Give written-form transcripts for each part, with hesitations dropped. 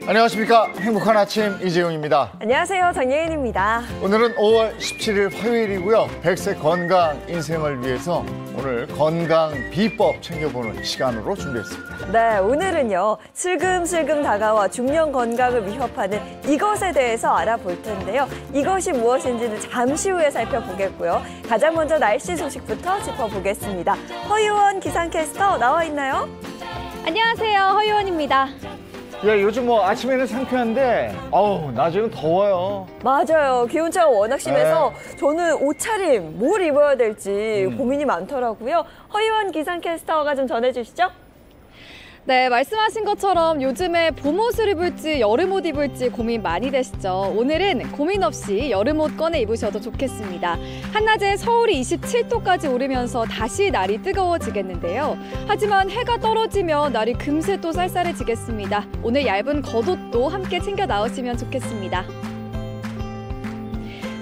안녕하십니까. 행복한 아침 이재용입니다. 안녕하세요. 정예은입니다. 오늘은 5월 17일 화요일이고요. 100세 건강 인생을 위해서 오늘 건강 비법 챙겨보는 시간으로 준비했습니다. 네, 오늘은요. 슬금슬금 다가와 중년 건강을 위협하는 이것에 대해서 알아볼 텐데요. 이것이 무엇인지는 잠시 후에 살펴보겠고요. 가장 먼저 날씨 소식부터 짚어보겠습니다. 허유원 기상캐스터 나와 있나요? 안녕하세요. 허유원입니다. 예, 요즘 뭐 아침에는 상쾌한데 낮에는 더워요. 맞아요. 기온차가 워낙 심해서 저는 옷차림 뭘 입어야 될지 고민이 많더라고요. 허유원 기상캐스터가 좀 전해주시죠. 네, 말씀하신 것처럼 요즘에 봄옷을 입을지 여름옷 입을지 고민 많이 되시죠? 오늘은 고민 없이 여름옷 꺼내 입으셔도 좋겠습니다. 한낮에 서울이 27도까지 오르면서 다시 날이 뜨거워지겠는데요. 하지만 해가 떨어지면 날이 금세 또 쌀쌀해지겠습니다. 오늘 얇은 겉옷도 함께 챙겨 나오시면 좋겠습니다.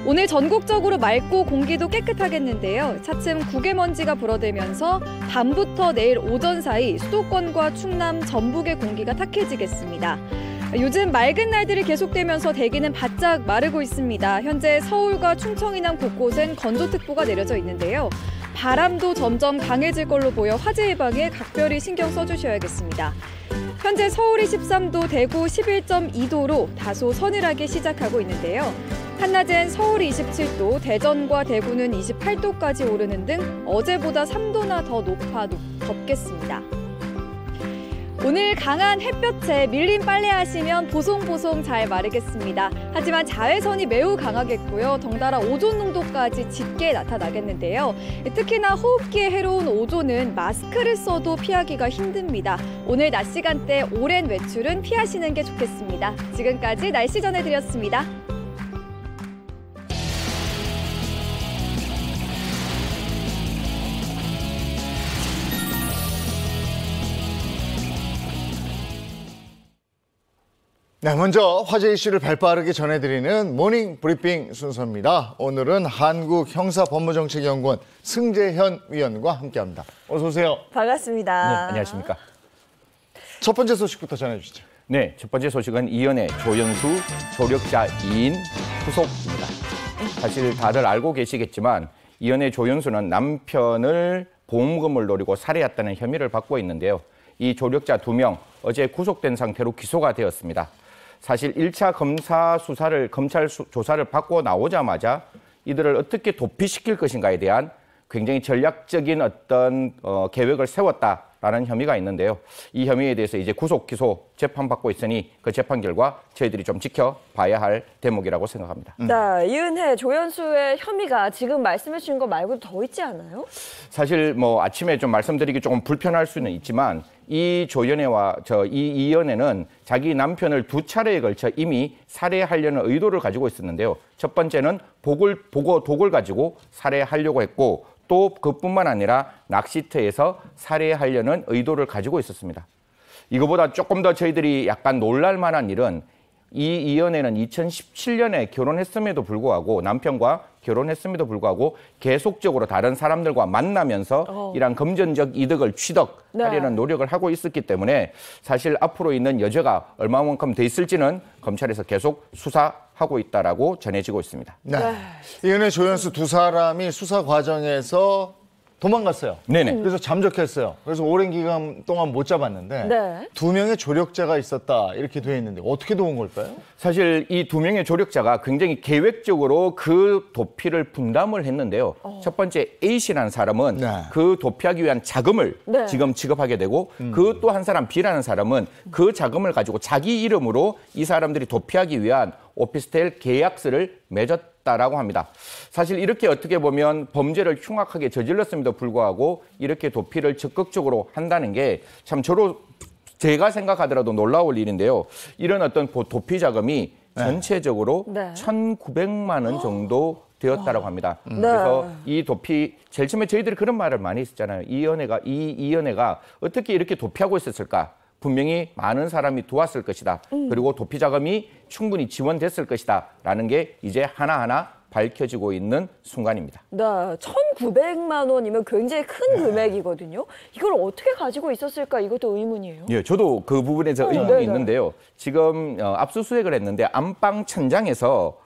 오늘 전국적으로 맑고 공기도 깨끗하겠는데요. 차츰 국외먼지가 불어들면서 밤부터 내일 오전 사이 수도권과 충남, 전북의 공기가 탁해지겠습니다. 요즘 맑은 날들이 계속되면서 대기는 바짝 마르고 있습니다. 현재 서울과 충청 이남 곳곳엔 건조특보가 내려져 있는데요. 바람도 점점 강해질 걸로 보여 화재 예방에 각별히 신경 써주셔야겠습니다. 현재 서울이 13도, 대구 11.2도로 다소 서늘하게 시작하고 있는데요. 한낮엔 서울이 27도, 대전과 대구는 28도까지 오르는 등 어제보다 3도나 더 높아 덥겠습니다. 오늘 강한 햇볕에 밀린 빨래 하시면 보송보송 잘 마르겠습니다. 하지만 자외선이 매우 강하겠고요. 덩달아 오존 농도까지 짙게 나타나겠는데요. 특히나 호흡기에 해로운 오존은 마스크를 써도 피하기가 힘듭니다. 오늘 낮 시간대 오랜 외출은 피하시는 게 좋겠습니다. 지금까지 날씨 전해드렸습니다. 네, 먼저 화제 이슈를 발빠르게 전해드리는 모닝 브리핑 순서입니다. 오늘은 한국형사법무정책연구원 승재현 위원과 함께합니다. 어서 오세요. 반갑습니다. 네, 안녕하십니까. 첫 번째 소식부터 전해주시죠. 네, 첫 번째 소식은 이연의 조영수 조력자 2인 구속입니다. 사실 다들 알고 계시겠지만 이연의 조영수는 남편을 보험금을 노리고 살해했다는 혐의를 받고 있는데요. 이 조력자 2명 어제 구속된 상태로 기소가 되었습니다. 사실 1차 검찰 조사를 받고 나오자마자 이들을 어떻게 도피시킬 것인가에 대한 굉장히 전략적인 어떤 계획을 세웠다라는 혐의가 있는데요. 이 혐의에 대해서 이제 구속, 기소, 재판받고 있으니 그 재판 결과 저희들이 좀 지켜봐야 할 대목이라고 생각합니다. 네, 이은혜, 조연수의 혐의가 지금 말씀해 주신 거 말고도 더 있지 않아요? 사실 뭐 아침에 좀 말씀드리기 조금 불편할 수는 있지만 이 조연애와 이연애는 자기 남편을 2차례에 걸쳐 이미 살해하려는 의도를 가지고 있었는데요. 첫 번째는 독을 가지고 살해하려고 했고 또 그뿐만 아니라 낚시터에서 살해하려는 의도를 가지고 있었습니다. 이거보다 조금 더 저희들이 약간 놀랄 만한 일은 이 이연애는 2017년에 결혼했음에도 불구하고 남편과 결혼했음에도 불구하고 계속적으로 다른 사람들과 만나면서 이런 금전적 이득을 취득하려는 노력을 하고 있었기 때문에 사실 앞으로 있는 여죄가 얼마만큼 돼 있을지는 검찰에서 계속 수사하고 있다라고 전해지고 있습니다. 네. 이은혜, 조연수 두 사람이 수사 과정에서 도망갔어요. 네네. 그래서 잠적했어요. 그래서 오랜 기간 동안 못 잡았는데 네. 2명의 조력자가 있었다 이렇게 돼 있는데 어떻게 도운 걸까요? 사실 이 2명의 조력자가 굉장히 계획적으로 그 도피를 분담을 했는데요. 첫 번째 A씨라는 사람은 그 도피하기 위한 자금을 지금 지급하게 되고 그 또 한 사람 B라는 사람은 그 자금을 가지고 자기 이름으로 이 사람들이 도피하기 위한 오피스텔 계약서를 맺었다라고 합니다. 사실 이렇게 어떻게 보면 범죄를 흉악하게 저질렀음에도 불구하고 이렇게 도피를 적극적으로 한다는 게 참 제가 생각하더라도 놀라울 일인데요. 이런 어떤 도피 자금이 전체적으로 1,900만 원 정도 되었다라고 합니다. 그래서 이 도피 제일 처음에 저희들이 그런 말을 많이 했었잖아요. 이연애가 어떻게 이렇게 도피하고 있었을까? 분명히 많은 사람이 도왔을 것이다. 그리고 도피 자금이 충분히 지원됐을 것이다. 라는 게 이제 하나하나 밝혀지고 있는 순간입니다. 네, 1,900만 원이면 굉장히 큰 금액이거든요. 이걸 어떻게 가지고 있었을까 이것도 의문이에요. 예, 저도 그 부분에서 의문이 있는데요. 지금 압수수색을 했는데 안방 천장에서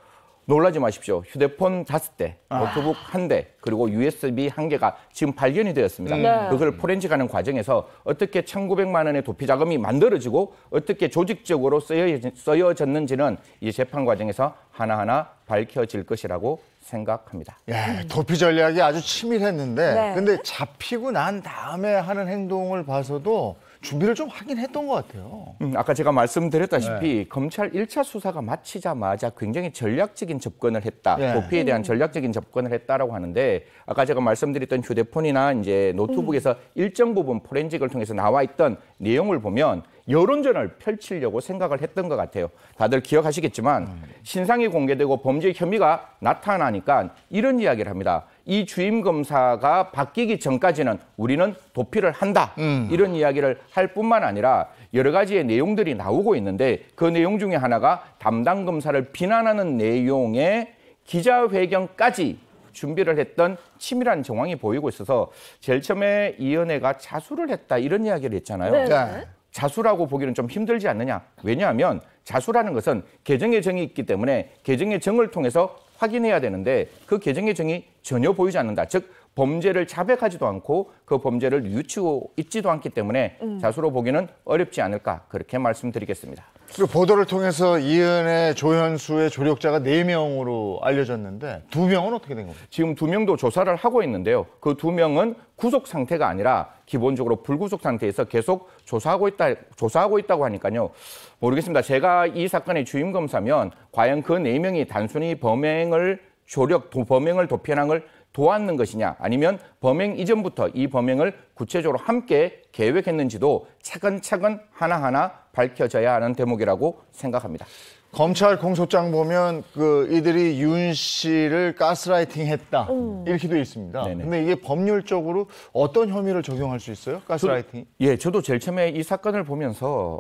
놀라지 마십시오. 휴대폰 5대, 노트북 1대, 그리고 USB 1개가 지금 발견이 되었습니다. 네. 그걸 포렌식하는 과정에서 어떻게 1,900만 원의 도피 자금이 만들어지고 어떻게 조직적으로 쓰여졌는지는 이 재판 과정에서 하나하나 밝혀질 것이라고 생각합니다. 예, 도피 전략이 아주 치밀했는데 네. 근데 잡히고 난 다음에 하는 행동을 봐서도 준비를 좀 하긴 했던 것 같아요. 아까 제가 말씀드렸다시피 검찰 1차 수사가 마치자마자 굉장히 전략적인 접근을 했다. 예. 도피에 대한 전략적인 접근을 했다라고 하는데 아까 제가 말씀드렸던 휴대폰이나 이제 노트북에서 일정 부분 포렌식을 통해서 나와 있던 내용을 보면 여론전을 펼치려고 생각을 했던 것 같아요. 다들 기억하시겠지만 신상이 공개되고 범죄 혐의가 나타나니까 이런 이야기를 합니다. 이 주임 검사가 바뀌기 전까지는 우리는 도피를 한다. 이런 이야기를 할 뿐만 아니라 여러 가지의 내용들이 나오고 있는데 그 내용 중에 하나가 담당 검사를 비난하는 내용의 기자회견까지 준비를 했던 치밀한 정황이 보이고 있어서 제일 처음에 이은혜가 자수를 했다 이런 이야기를 했잖아요. 네. 네. 자수라고 보기는 좀 힘들지 않느냐. 왜냐하면 자수라는 것은 개정의 정이 있기 때문에 개정의 정을 통해서 확인해야 되는데 그 개정의 정이 전혀 보이지 않는다. 즉 범죄를 자백하지도 않고 그 범죄를 뉘우치고 있지도 않기 때문에 자수로 보기는 어렵지 않을까 그렇게 말씀드리겠습니다. 그리고 보도를 통해서 이은혜, 조현수의 조력자가 4명으로 알려졌는데 2명은 어떻게 된 겁니까? 지금 2명도 조사를 하고 있는데요. 그 2명은 구속 상태가 아니라 기본적으로 불구속 상태에서 계속 조사하고 있다고 하니까요. 모르겠습니다. 제가 이 사건의 주임 검사면 과연 그 4명이 단순히 범행을 도피하는 걸 도왔는 것이냐 아니면 범행 이전부터 이 범행을 구체적으로 함께 계획했는지도 차근차근 하나하나 밝혀져야 하는 대목이라고 생각합니다. 검찰 공소장 보면 이들이 윤 씨를 가스라이팅했다 이렇게 돼 있습니다. 네네. 근데 이게 법률적으로 어떤 혐의를 적용할 수 있어요? 가스라이팅? 예, 저도 제일 처음에 이 사건을 보면서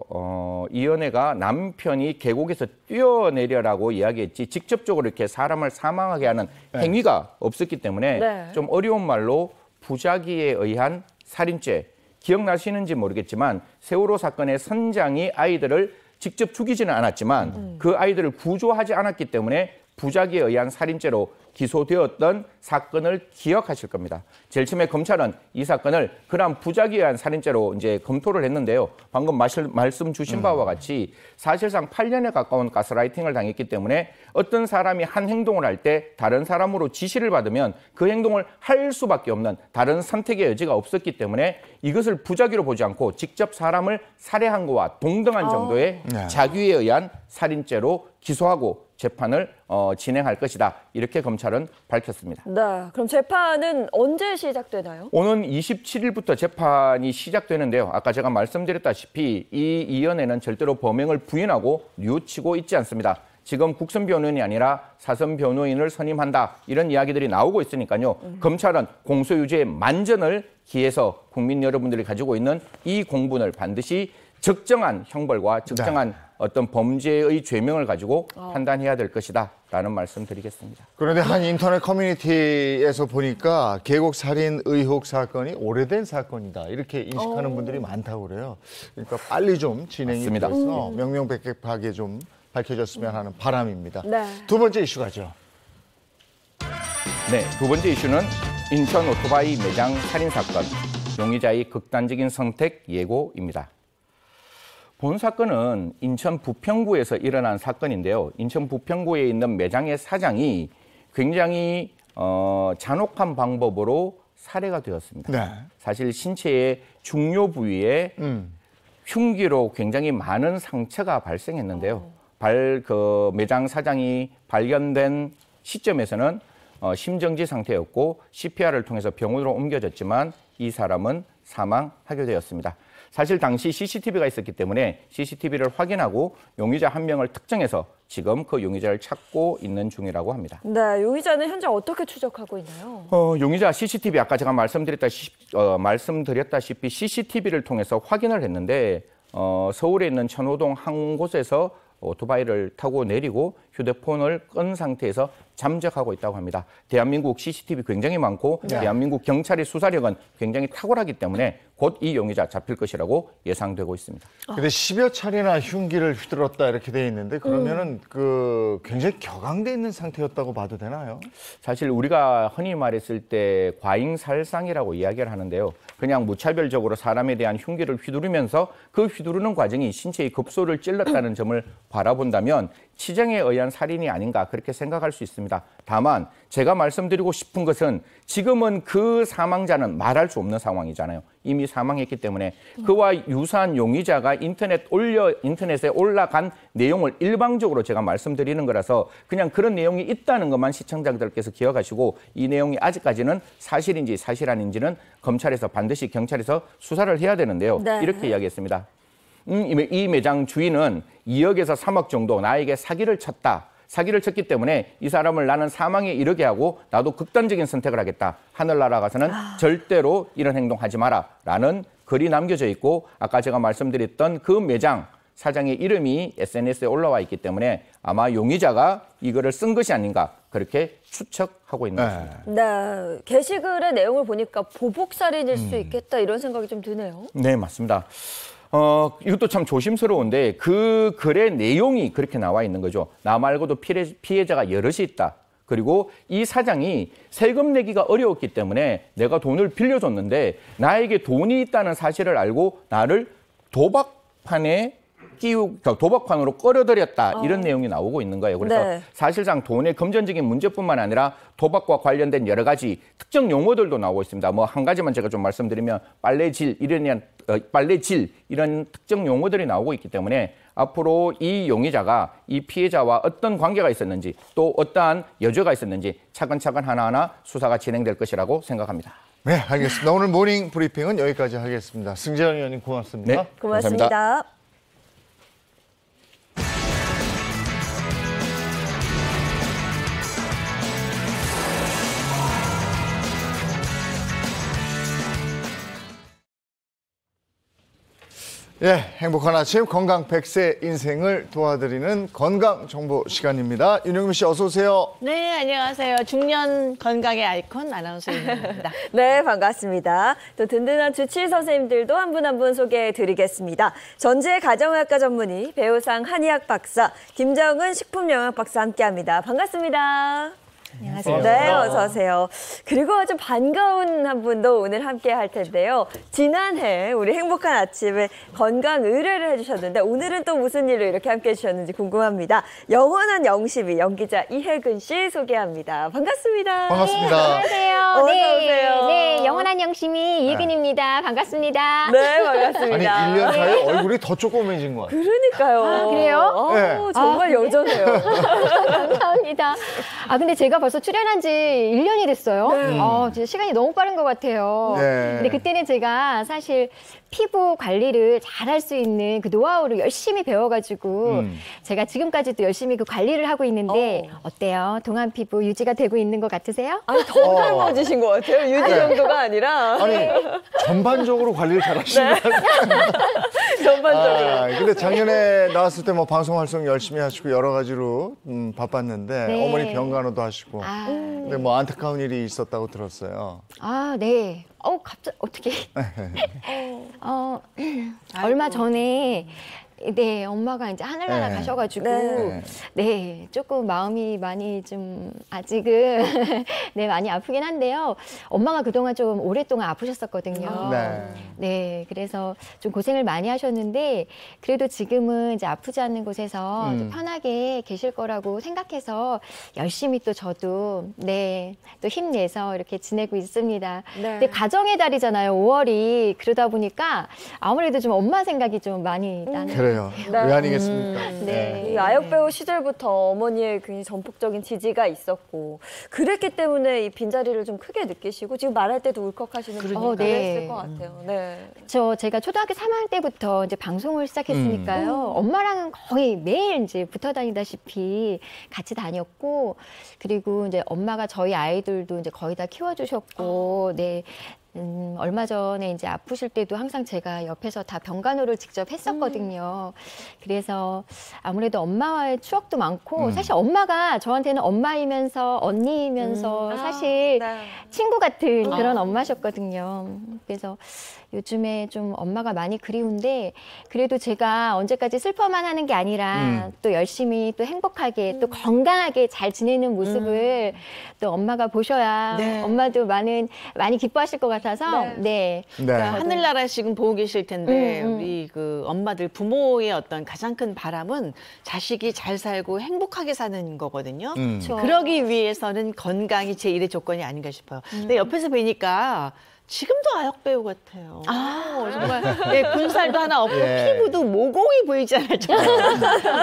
이은혜가 남편이 계곡에서 뛰어내려라고 이야기했지 직접적으로 이렇게 사람을 사망하게 하는 행위가 없었기 때문에 네. 좀 어려운 말로 부작위에 의한 살인죄. 기억나시는지 모르겠지만 세월호 사건의 선장이 아이들을 직접 죽이지는 않았지만 그 아이들을 구조하지 않았기 때문에 부작위에 의한 살인죄로 기소되었던 사건을 기억하실 겁니다. 제일 처음에 검찰은 이 사건을 그런 부작위에 의한 살인죄로 이제 검토를 했는데요. 방금 말씀 주신 바와 같이 사실상 8년에 가까운 가스라이팅을 당했기 때문에 어떤 사람이 한 행동을 할 때 다른 사람으로 지시를 받으면 그 행동을 할 수밖에 없는 다른 선택의 여지가 없었기 때문에 이것을 부작위로 보지 않고 직접 사람을 살해한 것과 동등한 정도의 자규에 의한 살인죄로 기소하고 재판을 진행할 것이다. 이렇게 검찰은 밝혔습니다. 네, 그럼 재판은 언제 시작되나요? 오는 27일부터 재판이 시작되는데요. 아까 제가 말씀드렸다시피 이 이은혜는 절대로 범행을 부인하고 뉘우치고 있지 않습니다. 지금 국선 변호인이 아니라 사선 변호인을 선임한다. 이런 이야기들이 나오고 있으니까요. 검찰은 공소유지의 만전을 기해서 국민 여러분들이 가지고 있는 이 공분을 반드시 적정한 형벌과 적정한 어떤 범죄의 죄명을 가지고 판단해야 될 것이다 라는 말씀 드리겠습니다. 그런데 한 인터넷 커뮤니티에서 보니까 계곡 살인 의혹 사건이 오래된 사건이다 이렇게 인식하는 분들이 많다고 그래요. 그러니까 빨리 좀 진행이 맞습니다. 돼서 명명백백하게 좀 밝혀졌으면 하는 바람입니다. 네. 두 번째 이슈 가죠. 네, 두 번째 이슈는 인천 오토바이 매장 살인 사건, 용의자의 극단적인 선택 예고입니다. 본 사건은 인천 부평구에서 일어난 사건인데요. 인천 부평구에 있는 매장의 사장이 굉장히 잔혹한 방법으로 살해가 되었습니다. 네. 사실 신체의 중요 부위에 흉기로 굉장히 많은 상처가 발생했는데요. 매장 사장이 발견된 시점에서는 심정지 상태였고 CPR을 통해서 병원으로 옮겨졌지만 이 사람은 사망하게 되었습니다. 사실 당시 CCTV가 있었기 때문에 CCTV를 확인하고 용의자 한 명을 특정해서 지금 그 용의자를 찾고 있는 중이라고 합니다. 네, 용의자는 현재 어떻게 추적하고 있나요? 용의자 CCTV 아까 제가 말씀드렸다시피 CCTV를 통해서 확인을 했는데 서울에 있는 천호동 한 곳에서 오토바이를 타고 내리고 휴대폰을 끈 상태에서 잠적하고 있다고 합니다. 대한민국 CCTV 굉장히 많고 대한민국 경찰의 수사력은 굉장히 탁월하기 때문에 곧 이 용의자 잡힐 것이라고 예상되고 있습니다. 근데 10여 차례나 흉기를 휘둘렀다 이렇게 돼 있는데 그러면은 그 굉장히 격앙돼 있는 상태였다고 봐도 되나요? 사실 우리가 흔히 말했을 때 과잉살상이라고 이야기를 하는데요. 그냥 무차별적으로 사람에 대한 흉기를 휘두르면서 그 휘두르는 과정이 신체의 급소를 찔렀다는 점을 바라본다면 치정에 의한 살인이 아닌가 그렇게 생각할 수 있습니다. 다만 제가 말씀드리고 싶은 것은 지금은 그 사망자는 말할 수 없는 상황이잖아요. 이미 사망했기 때문에 그와 유사한 용의자가 인터넷에 올라간 내용을 일방적으로 제가 말씀드리는 거라서 그냥 그런 내용이 있다는 것만 시청자들께서 기억하시고 이 내용이 아직까지는 사실인지 사실 아닌지는 검찰에서 반드시 경찰에서 수사를 해야 되는데요. 네. 이렇게 이야기했습니다. 이 매장 주인은 2억에서 3억 정도 나에게 사기를 쳤다. 사기를 쳤기 때문에 이 사람을 나는 사망에 이르게 하고 나도 극단적인 선택을 하겠다. 하늘나라 가서는 절대로 이런 행동하지 마라. 라는 글이 남겨져 있고 아까 제가 말씀드렸던 그 매장 사장의 이름이 SNS에 올라와 있기 때문에 아마 용의자가 이 글을 쓴 것이 아닌가 그렇게 추측하고 있는 것입니다. 네, 게시글의 내용을 보니까 보복살인일 수 있겠다 이런 생각이 좀 드네요. 네, 맞습니다. 이것도 참 조심스러운데 그 글의 내용이 그렇게 나와 있는 거죠. 나 말고도 피해자가 여럿이 있다. 그리고 이 사장이 세금 내기가 어려웠기 때문에 내가 돈을 빌려줬는데 나에게 돈이 있다는 사실을 알고 나를 도박판으로 끌어들였다. 이런 내용이 나오고 있는 거예요. 그래서 네. 사실상 돈의 금전적인 문제뿐만 아니라 도박과 관련된 여러 가지 특정 용어들도 나오고 있습니다. 뭐 한 가지만 제가 좀 말씀드리면 빨래질 이런 특정 용어들이 나오고 있기 때문에 앞으로 이 용의자가 이 피해자와 어떤 관계가 있었는지 또 어떠한 여죄가 있었는지 차근차근 하나하나 수사가 진행될 것이라고 생각합니다. 네, 알겠습니다. 오늘 모닝 브리핑은 여기까지 하겠습니다. 승재현 의원님 고맙습니다. 네, 고맙습니다. 감사합니다. 예, 행복한 아침 건강 100세 인생을 도와드리는 건강 정보 시간입니다. 윤영미 씨 어서 오세요. 네, 안녕하세요. 중년 건강의 아이콘 아나운서 윤영미입니다. 네, 반갑습니다. 또 든든한 주치의 선생님들도 한 분 한 분 소개해드리겠습니다. 전주의 가정의학과 전문의, 배우상 한의학 박사, 김정은 식품영양 박사 함께합니다. 반갑습니다. 안녕하세요. 네, 어서 오세요. 그리고 아주 반가운 한 분도 오늘 함께 할 텐데요. 지난해 우리 행복한 아침에 건강 의뢰를 해주셨는데 오늘은 또 무슨 일로 이렇게 함께 해주셨는지 궁금합니다. 영원한 영심이 연기자 이혜근 씨 소개합니다. 반갑습니다. 반갑습니다. 안녕하세요. 어서 오세요. 네, 영원한 영심이 이혜근입니다. 반갑습니다. 네, 반갑습니다. 아니 1년 사이에 얼굴이 더 조그매진 것 같아요. 그러니까요. 아, 그래요? 네. 정말 여전해요. 감사합니다. 아, 근데 제가 벌써 출연한 지 1년이 됐어요. 진짜 시간이 너무 빠른 것 같아요. 네. 근데 그때는 제가 사실 피부 관리를 잘할 수 있는 그 노하우를 열심히 배워가지고 제가 지금까지도 열심히 그 관리를 하고 있는데 어때요? 동안 피부 유지가 되고 있는 것 같으세요? 아니, 더 젊어지신 것 같아요. 유지 정도가 아니라. 아니 전반적으로 관리를 잘 하시는 것 같아요. 전반적으로. 근데 작년에 나왔을 때 뭐 방송 활동 열심히 하시고 여러 가지로 바빴는데 네. 어머니 병간호도 하시고 아, 근데 뭐 안타까운 일이 있었다고 들었어요. 아, 네. 갑자기 어떻게? 얼마 전에 네, 엄마가 이제 하늘나라 네. 가셔가지고 네. 네, 조금 마음이 많이 좀 아직은 네, 많이 아프긴 한데요. 엄마가 그동안 좀 오랫동안 아프셨었거든요. 네. 네, 그래서 좀 고생을 많이 하셨는데 그래도 지금은 이제 아프지 않는 곳에서 좀 편하게 계실 거라고 생각해서 열심히 또 저도 네, 또 힘내서 이렇게 지내고 있습니다. 네. 근데 가정의 달이잖아요, 5월이. 그러다 보니까 아무래도 좀 엄마 생각이 좀 많이 나는. 그래요. 네. 왜 아니겠습니까? 네. 이 아역 배우 시절부터 어머니의 굉장히 전폭적인 지지가 있었고 그랬기 때문에 이 빈자리를 좀 크게 느끼시고 지금 말할 때도 울컥하시는 분이 네. 있을 것 같아요. 네. 제가 초등학교 3학년 때부터 이제 방송을 시작했으니까요. 엄마랑은 거의 매일 이제 붙어 다니다시피 같이 다녔고, 그리고 이제 엄마가 저희 아이들도 이제 거의 다 키워주셨고, 네. 얼마 전에 이제 아프실 때도 항상 제가 옆에서 다 병간호를 직접 했었거든요. 그래서 아무래도 엄마와의 추억도 많고 사실 엄마가 저한테는 엄마이면서 언니이면서 사실 네. 친구 같은 그런 엄마셨거든요. 그래서 요즘에 좀 엄마가 많이 그리운데 그래도 제가 언제까지 슬퍼만 하는 게 아니라 또 열심히 또 행복하게 또 건강하게 잘 지내는 모습을 또 엄마가 보셔야 네. 엄마도 많이 기뻐하실 것 같아서 네. 그러니까 하늘나라 지금 보고 계실 텐데 우리 그 엄마들 부모의 어떤 가장 큰 바람은 자식이 잘 살고 행복하게 사는 거거든요. 그렇죠. 그러기 위해서는 건강이 제1의 조건이 아닌가 싶어요. 근데 옆에서 뵈니까 지금도 아역 배우 같아요. 정말 네, 군살도 하나 없고 예. 피부도 모공이 보이지 않을 정도로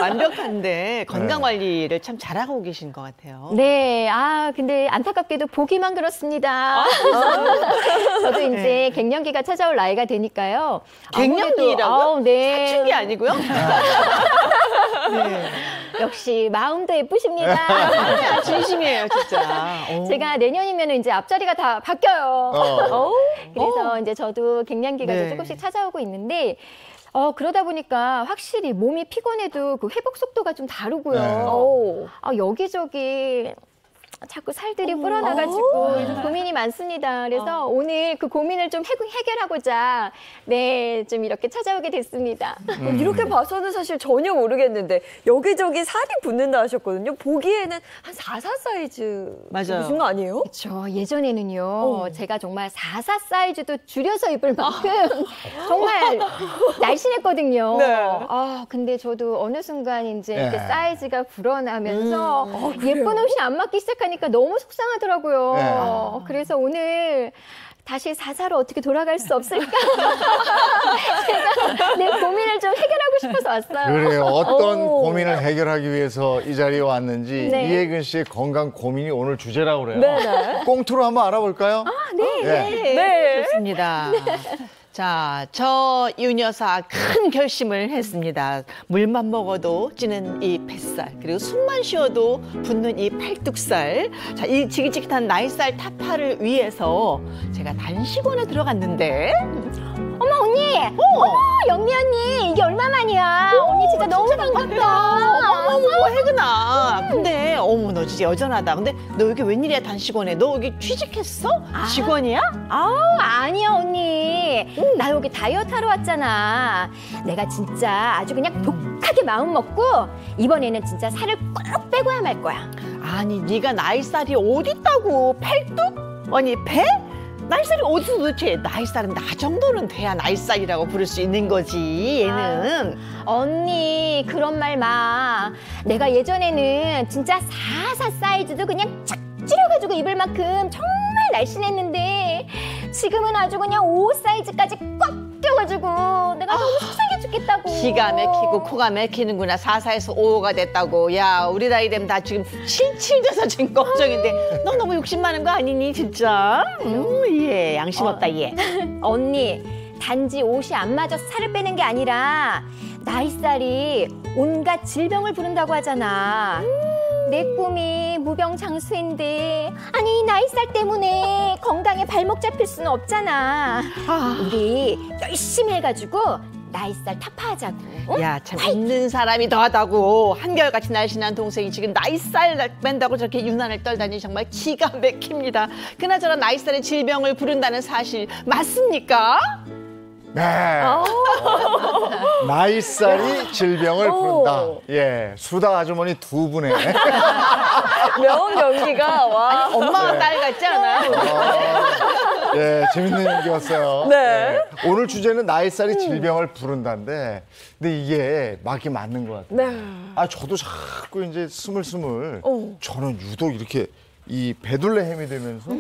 완벽한데 건강 관리를 참 잘하고 계신 것 같아요. 네, 근데 안타깝게도 보기만 그렇습니다. 저도 이제 갱년기가 찾아올 나이가 되니까요. 갱년기라고요? 네. 사춘기 아니고요? 네. 역시 마음도 예쁘십니다. 진심이에요, 진짜. 제가 내년이면 이제 앞자리가 다 바뀌어요. 그래서 이제 저도 갱년기가 네. 이제 조금씩 찾아오고 있는데 그러다 보니까 확실히 몸이 피곤해도 그 회복 속도가 좀 다르고요. 여기저기 자꾸 살들이 불어나가지고 요즘 고민이 많습니다. 그래서 오늘 그 고민을 좀 해결하고자 좀 이렇게 찾아오게 됐습니다. 이렇게 봐서는 사실 전혀 모르겠는데 여기저기 살이 붙는다 하셨거든요. 보기에는 한 4, 4 사이즈 맞아요. 무슨 거 아니에요? 그렇죠. 예전에는요. 제가 정말 4사 사이즈도 줄여서 입을 만큼 정말 날씬했거든요. 네. 근데 저도 어느 순간 이제 네. 이렇게 사이즈가 불어나면서 예쁜 옷이 안 맞기 시작하니까 너무 속상하더라고요. 네. 그래서 오늘 다시 4사로 어떻게 돌아갈 수 없을까? 제가 내 고민을 좀 해결하고 싶어서 왔어요. 그래요. 어떤 고민을 해결하기 위해서 이 자리에 왔는지 네. 이혜근 씨의 건강 고민이 오늘 주제라고 그래요. 네. 꽁트로 한번 알아볼까요? 네. 좋습니다. 자, 저 윤여사 큰 결심을 했습니다. 물만 먹어도 찌는 이 뱃살, 그리고 숨만 쉬어도 붙는 이 팔뚝살. 자, 이 지긋지긋한 나이살 타파를 위해서 제가 단식원에 들어갔는데. 어머 언니! 어머 영미 언니! 이게 얼마만이야? 언니 진짜 너무 반갑다. 어머, 혜근아. 근데, 너 진짜 여전하다. 근데 너 여기 웬일이야, 단식원에? 너 여기 취직했어? 직원이야? 아니야 언니. 나 여기 다이어트 하러 왔잖아. 내가 진짜 아주 그냥 독하게 마음 먹고 이번에는 진짜 살을 꼭 빼고야 말 거야. 아니, 네가 나이살이 어딨다고? 팔뚝? 아니, 배? 나이살이 어디서 도대체? 나이살은 나 정도는 돼야 나이살이라고 부를 수 있는 거지, 얘는. 언니 그런 말 마. 내가 예전에는 진짜 4사 사이즈도 그냥 착 줄여가지고 입을 만큼 정말 날씬했는데 지금은 아주 그냥 5 사이즈까지 꽉 껴가지고 내가 너무 속상해 죽겠다고. 기가 막히고 코가 막히는구나. 4사에서 5가 됐다고. 야, 우리 나이 되면 다 지금 77 돼서 지금 걱정인데 너 너무 욕심 많은 거 아니니 진짜? 예, 양심 없다 얘. 언니 단지 옷이 안 맞아서 살을 빼는 게 아니라 나이살이 온갖 질병을 부른다고 하잖아. 내 꿈이 무병장수인데 아니 나이살 때문에 건강에 발목 잡힐 수는 없잖아. 우리 열심히 해가지고 나이살 타파하자고. 어? 야, 참 있는 사람이 더하다고. 한결같이 날씬한 동생이 지금 나이살 뺀다고 저렇게 유난을 떨다니 정말 기가 막힙니다. 그나저나 나이살의 질병을 부른다는 사실 맞습니까? 네. 나이살이 질병을 부른다. 예, 수다 아주머니 두 분의 명 연기가 와. 엄마와 딸 같지 않아요? 예, 재밌는 얘기였어요. 네. 예, 오늘 주제는 나이살이 질병을 부른다인데, 근데 이게 맞긴 맞는 것 같아요. 네. 저도 자꾸 이제 스물스물 저는 유독 이렇게 이 배둘레 햄이 되면서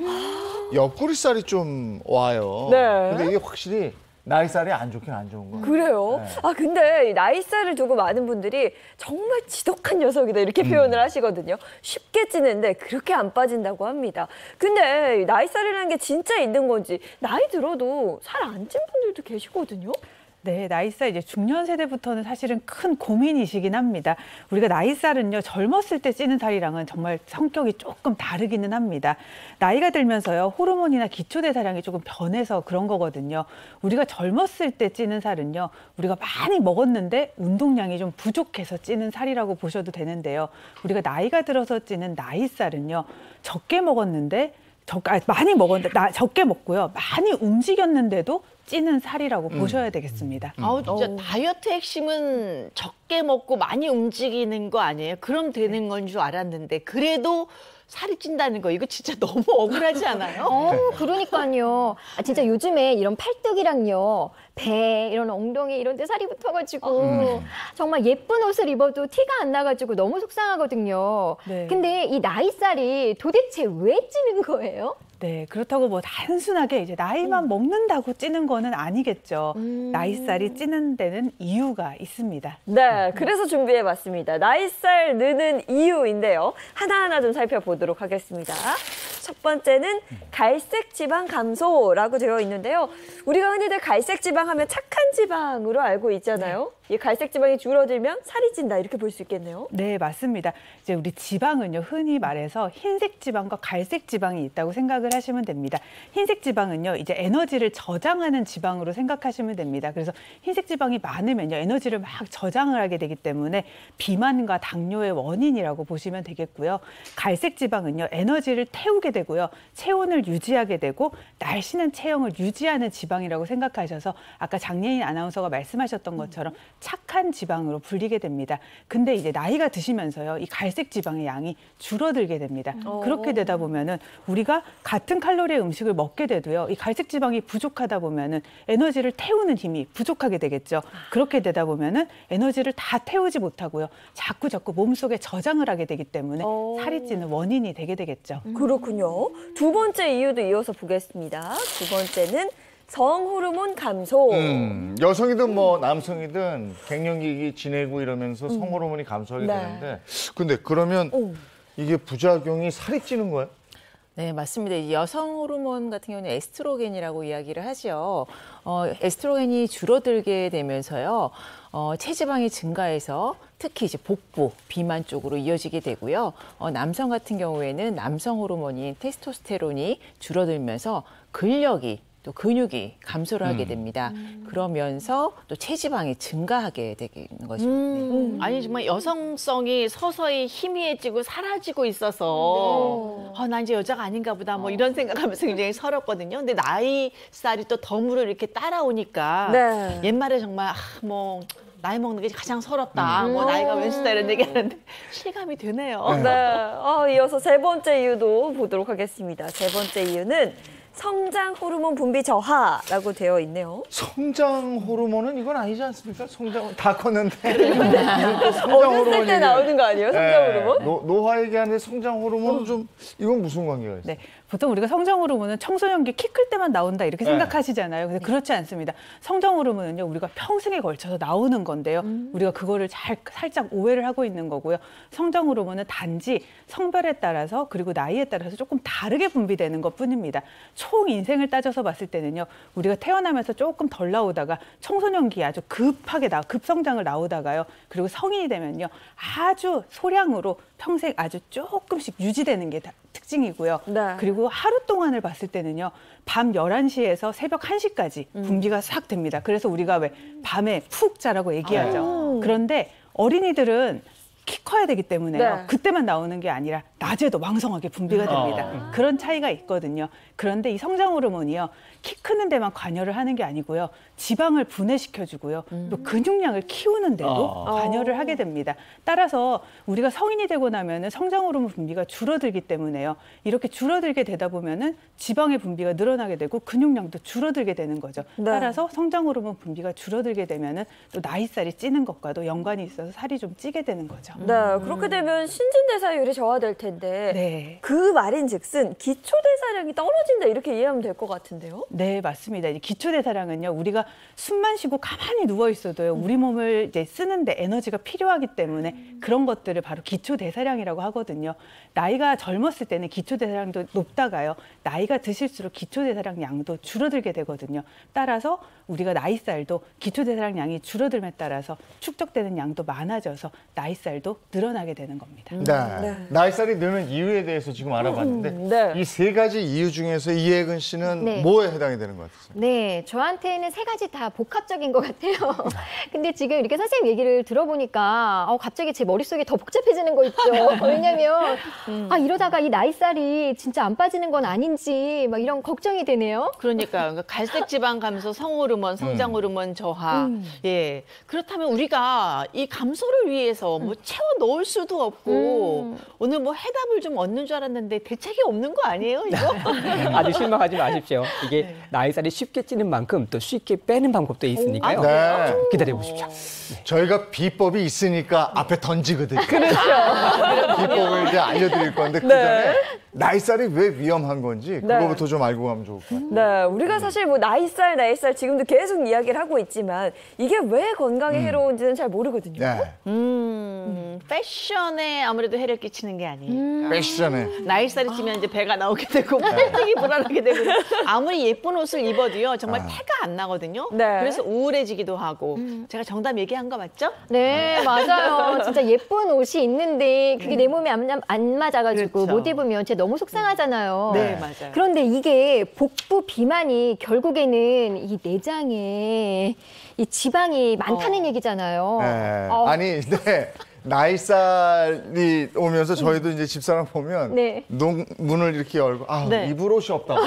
옆구리살이 좀 와요. 네. 근데 이게 확실히 나이살이 안 좋긴 안 좋은 거예요. 그래요? 네. 근데 이 나이살을 두고 많은 분들이 정말 지독한 녀석이다 이렇게 표현을 하시거든요. 쉽게 찌는데 그렇게 안 빠진다고 합니다. 근데 이 나이살이라는 게 진짜 있는 건지 나이 들어도 살 안 찐 분들도 계시거든요. 네, 나이살 이제 중년 세대부터는 사실은 큰 고민이시긴 합니다. 우리가 나이살은요, 젊었을 때 찌는 살이랑은 정말 성격이 조금 다르기는 합니다. 나이가 들면서요, 호르몬이나 기초대사량이 조금 변해서 그런 거거든요. 우리가 젊었을 때 찌는 살은요, 우리가 많이 먹었는데 운동량이 좀 부족해서 찌는 살이라고 보셔도 되는데요. 우리가 나이가 들어서 찌는 나이살은요, 적게 먹었는데 많이 먹었는데 적게 먹고요, 많이 움직였는데도 찌는 살이라고 보셔야 되겠습니다. 아우 진짜 다이어트 핵심은 적게 먹고 많이 움직이는 거 아니에요? 그럼 되는 건 줄 알았는데 그래도 살이 찐다는 거 이거 진짜 너무 억울하지 않아요? 그러니까요. 진짜 요즘에 이런 팔뚝이랑요, 배, 이런 엉덩이 이런 데 살이 붙어가지고 정말 예쁜 옷을 입어도 티가 안 나가지고 너무 속상하거든요. 네. 근데 이 나이살이 도대체 왜 찌는 거예요? 네, 그렇다고 뭐 단순하게 이제 나이만 먹는다고 찌는 거는 아니겠죠. 나이살이 찌는 데는 이유가 있습니다. 네, 그래서 준비해봤습니다. 나이살 느는 이유인데요. 하나하나 좀 살펴보도록 하겠습니다. 첫 번째는 갈색 지방 감소라고 되어 있는데요. 우리가 흔히들 갈색 지방 하면 착한 지방으로 알고 있잖아요. 이 갈색 지방이 줄어들면 살이 찐다 이렇게 볼 수 있겠네요. 네, 맞습니다. 이제 우리 지방은요, 흔히 말해서 흰색 지방과 갈색 지방이 있다고 생각을 하시면 됩니다. 흰색 지방은요, 이제 에너지를 저장하는 지방으로 생각하시면 됩니다. 그래서 흰색 지방이 많으면요, 에너지를 막 저장을 하게 되기 때문에 비만과 당뇨의 원인이라고 보시면 되겠고요. 갈색 지방은요, 에너지를 태우게 되고요, 체온을 유지하게 되고 날씬한 체형을 유지하는 지방이라고 생각하셔서 아까 장예인 아나운서가 말씀하셨던 것처럼 착한 지방으로 불리게 됩니다. 근데 이제 나이가 드시면서요, 이 갈색 지방의 양이 줄어들게 됩니다. 그렇게 되다 보면은 우리가 같은 칼로리의 음식을 먹게 돼도요, 이 갈색 지방이 부족하다 보면은 에너지를 태우는 힘이 부족하게 되겠죠. 그렇게 되다 보면은 에너지를 다 태우지 못하고요, 자꾸 몸속에 저장을 하게 되기 때문에 살이 찌는 원인이 되게 되겠죠. 그렇군요. 두 번째 이유도 이어서 보겠습니다. 두 번째는 성호르몬 감소. 여성이든 뭐 남성이든 갱년기 지내고 이러면서 성호르몬이 감소하게 네. 되는데, 근데 그러면 이게 부작용이 살이 찌는 거예요? 네, 맞습니다. 이 여성 호르몬 같은 경우는 에스트로겐이라고 이야기를 하죠. 에스트로겐이 줄어들게 되면서요, 체지방이 증가해서 특히 이제 복부, 비만 쪽으로 이어지게 되고요. 남성 같은 경우에는 남성 호르몬인 테스토스테론이 줄어들면서 근력이 또 근육이 감소를 하게 됩니다. 그러면서 또 체지방이 증가하게 되는 거죠. 네. 아니 정말 여성성이 서서히 희미해지고 사라지고 있어서 난 이제 여자가 아닌가 보다 뭐 이런 생각하면서 굉장히 서럽거든요. 근데 나이살이 또 덤으로 이렇게 따라오니까 네. 옛말에 정말 뭐 나이 먹는 게 가장 서럽다. 뭐 나이가 웬수다 이런 얘기하는데 실감이 되네요. 네. 이어서 세 번째 이유도 보도록 하겠습니다. 세 번째 이유는 성장 호르몬 분비 저하라고 되어 있네요. 성장 호르몬은 이건 아니지 않습니까? 성장 다 컸는데. 어렸을 때 나오는 거 아니에요? 성장 호르몬? 노화 얘기하는데 성장 호르몬은 좀 이건 무슨 관계가 있어요? 네, 보통 우리가 성장 호르몬은 청소년기 키 클 때만 나온다 이렇게 생각하시잖아요. 근데 그렇지 않습니다. 성장 호르몬은요, 우리가 평생에 걸쳐서 나오는 건데요. 우리가 그거를 살짝 오해를 하고 있는 거고요. 성장 호르몬은 단지 성별에 따라서 그리고 나이에 따라서 조금 다르게 분비되는 것뿐입니다. 총 인생을 따져서 봤을 때는요, 우리가 태어나면서 조금 덜 나오다가 청소년기에 아주 급하게 급성장을 나오다가요, 그리고 성인이 되면요, 아주 소량으로 평생 아주 조금씩 유지되는 게 특징이고요. 네. 그리고 하루 동안을 봤을 때는요, 밤 11시에서 새벽 1시까지 분비가 싹 됩니다. 그래서 우리가 왜 밤에 푹 자라고 얘기하죠. 그런데 어린이들은 키 커야 되기 때문에요. 네. 그때만 나오는 게 아니라 낮에도 왕성하게 분비가 됩니다. 그런 차이가 있거든요. 그런데 이 성장 호르몬이요, 키 크는 데만 관여를 하는 게 아니고요, 지방을 분해시켜주고요, 또 근육량을 키우는 데도 관여를 하게 됩니다. 따라서 우리가 성인이 되고 나면은 성장 호르몬 분비가 줄어들기 때문에요, 이렇게 줄어들게 되다 보면은 지방의 분비가 늘어나게 되고 근육량도 줄어들게 되는 거죠. 네. 따라서 성장 호르몬 분비가 줄어들게 되면은 또 나이살이 찌는 것과도 연관이 있어서 살이 좀 찌게 되는 거죠. 네, 그렇게 되면 신진대사율이 저하될 텐데 네. 그 말인즉슨 기초대사량이 떨어진다 이렇게 이해하면 될 것 같은데요? 네, 맞습니다. 이제 기초대사량은요, 우리가 숨만 쉬고 가만히 누워 있어도요, 우리 몸을 이제 쓰는데 에너지가 필요하기 때문에 그런 것들을 바로 기초대사량이라고 하거든요. 나이가 젊었을 때는 기초대사량도 높다가요, 나이가 드실수록 기초대사량 양도 줄어들게 되거든요. 따라서 우리가 나이살도 기초대사량량이 줄어들에 따라서 축적되는 양도 많아져서 나이살도 늘어나게 되는 겁니다. 네. 나이살이 느는 이유에 대해서 지금 알아봤는데 네. 이 세 가지 이유 중에서 이혜근 씨는 네. 뭐에 해당이 되는 것 같으세요? 네, 저한테는 세 가지 다 복합적인 것 같아요. 근데 지금 이렇게 선생님 얘기를 들어보니까 갑자기 제 머릿속이 더 복잡해지는 거 있죠. 왜냐면 이러다가 이 나이살이 진짜 안 빠지는 건 아닌지 막 이런 걱정이 되네요. 그러니까 갈색 지방 감소, 성호르몬, 성장 호르몬 저하. 예. 그렇다면 우리가 이 감소를 위해서 뭐 채워 넣을 수도 없고 오늘 뭐 해답을 좀 얻는 줄 알았는데 대책이 없는 거 아니에요, 이거? 아주 실망하지 마십시오. 이게 나이살이 쉽게 찌는 만큼 또 쉽게 빼는 방법도 있으니까요. 네. 기다려 보십시오. 저희가 비법이 있으니까 앞에 던지거든요. 그렇죠. 비법을 이제 알려드릴 건데 그 전에 나이살이 왜 위험한 건지 그거부터 좀 알고 가면 좋을 것 같아요. 네, 우리가 사실 뭐 나이살 지금도 계속 이야기를 하고 있지만 이게 왜 건강에 해로운지는 잘 모르거든요. 네. 패션에 아무래도 해를 끼치는 게 아니에요. 패션에. 나이살이 찌면 이제 배가 나오게 되고 팔뚝이 불안하게 되고 아무리 예쁜 옷을 입어도요 정말 태가 안 나거든요. 네. 그래서 우울해지기도 하고 제가 정답 얘기한 거 맞죠? 네, 맞아요. 진짜 예쁜 옷이 있는데 그게 내 몸에 안 맞아가지고 그렇죠. 못 입으면 진짜 너무 속상하잖아요. 네, 맞아요. 그런데 이게 복부 비만이 결국에는 이 내장에 이 지방이 많다는 얘기잖아요. 네. 아니, 근데 나이살이 오면서 저희도 이제 집사람 보면 네. 문을 이렇게 열고 네. 입을 옷이 없다고.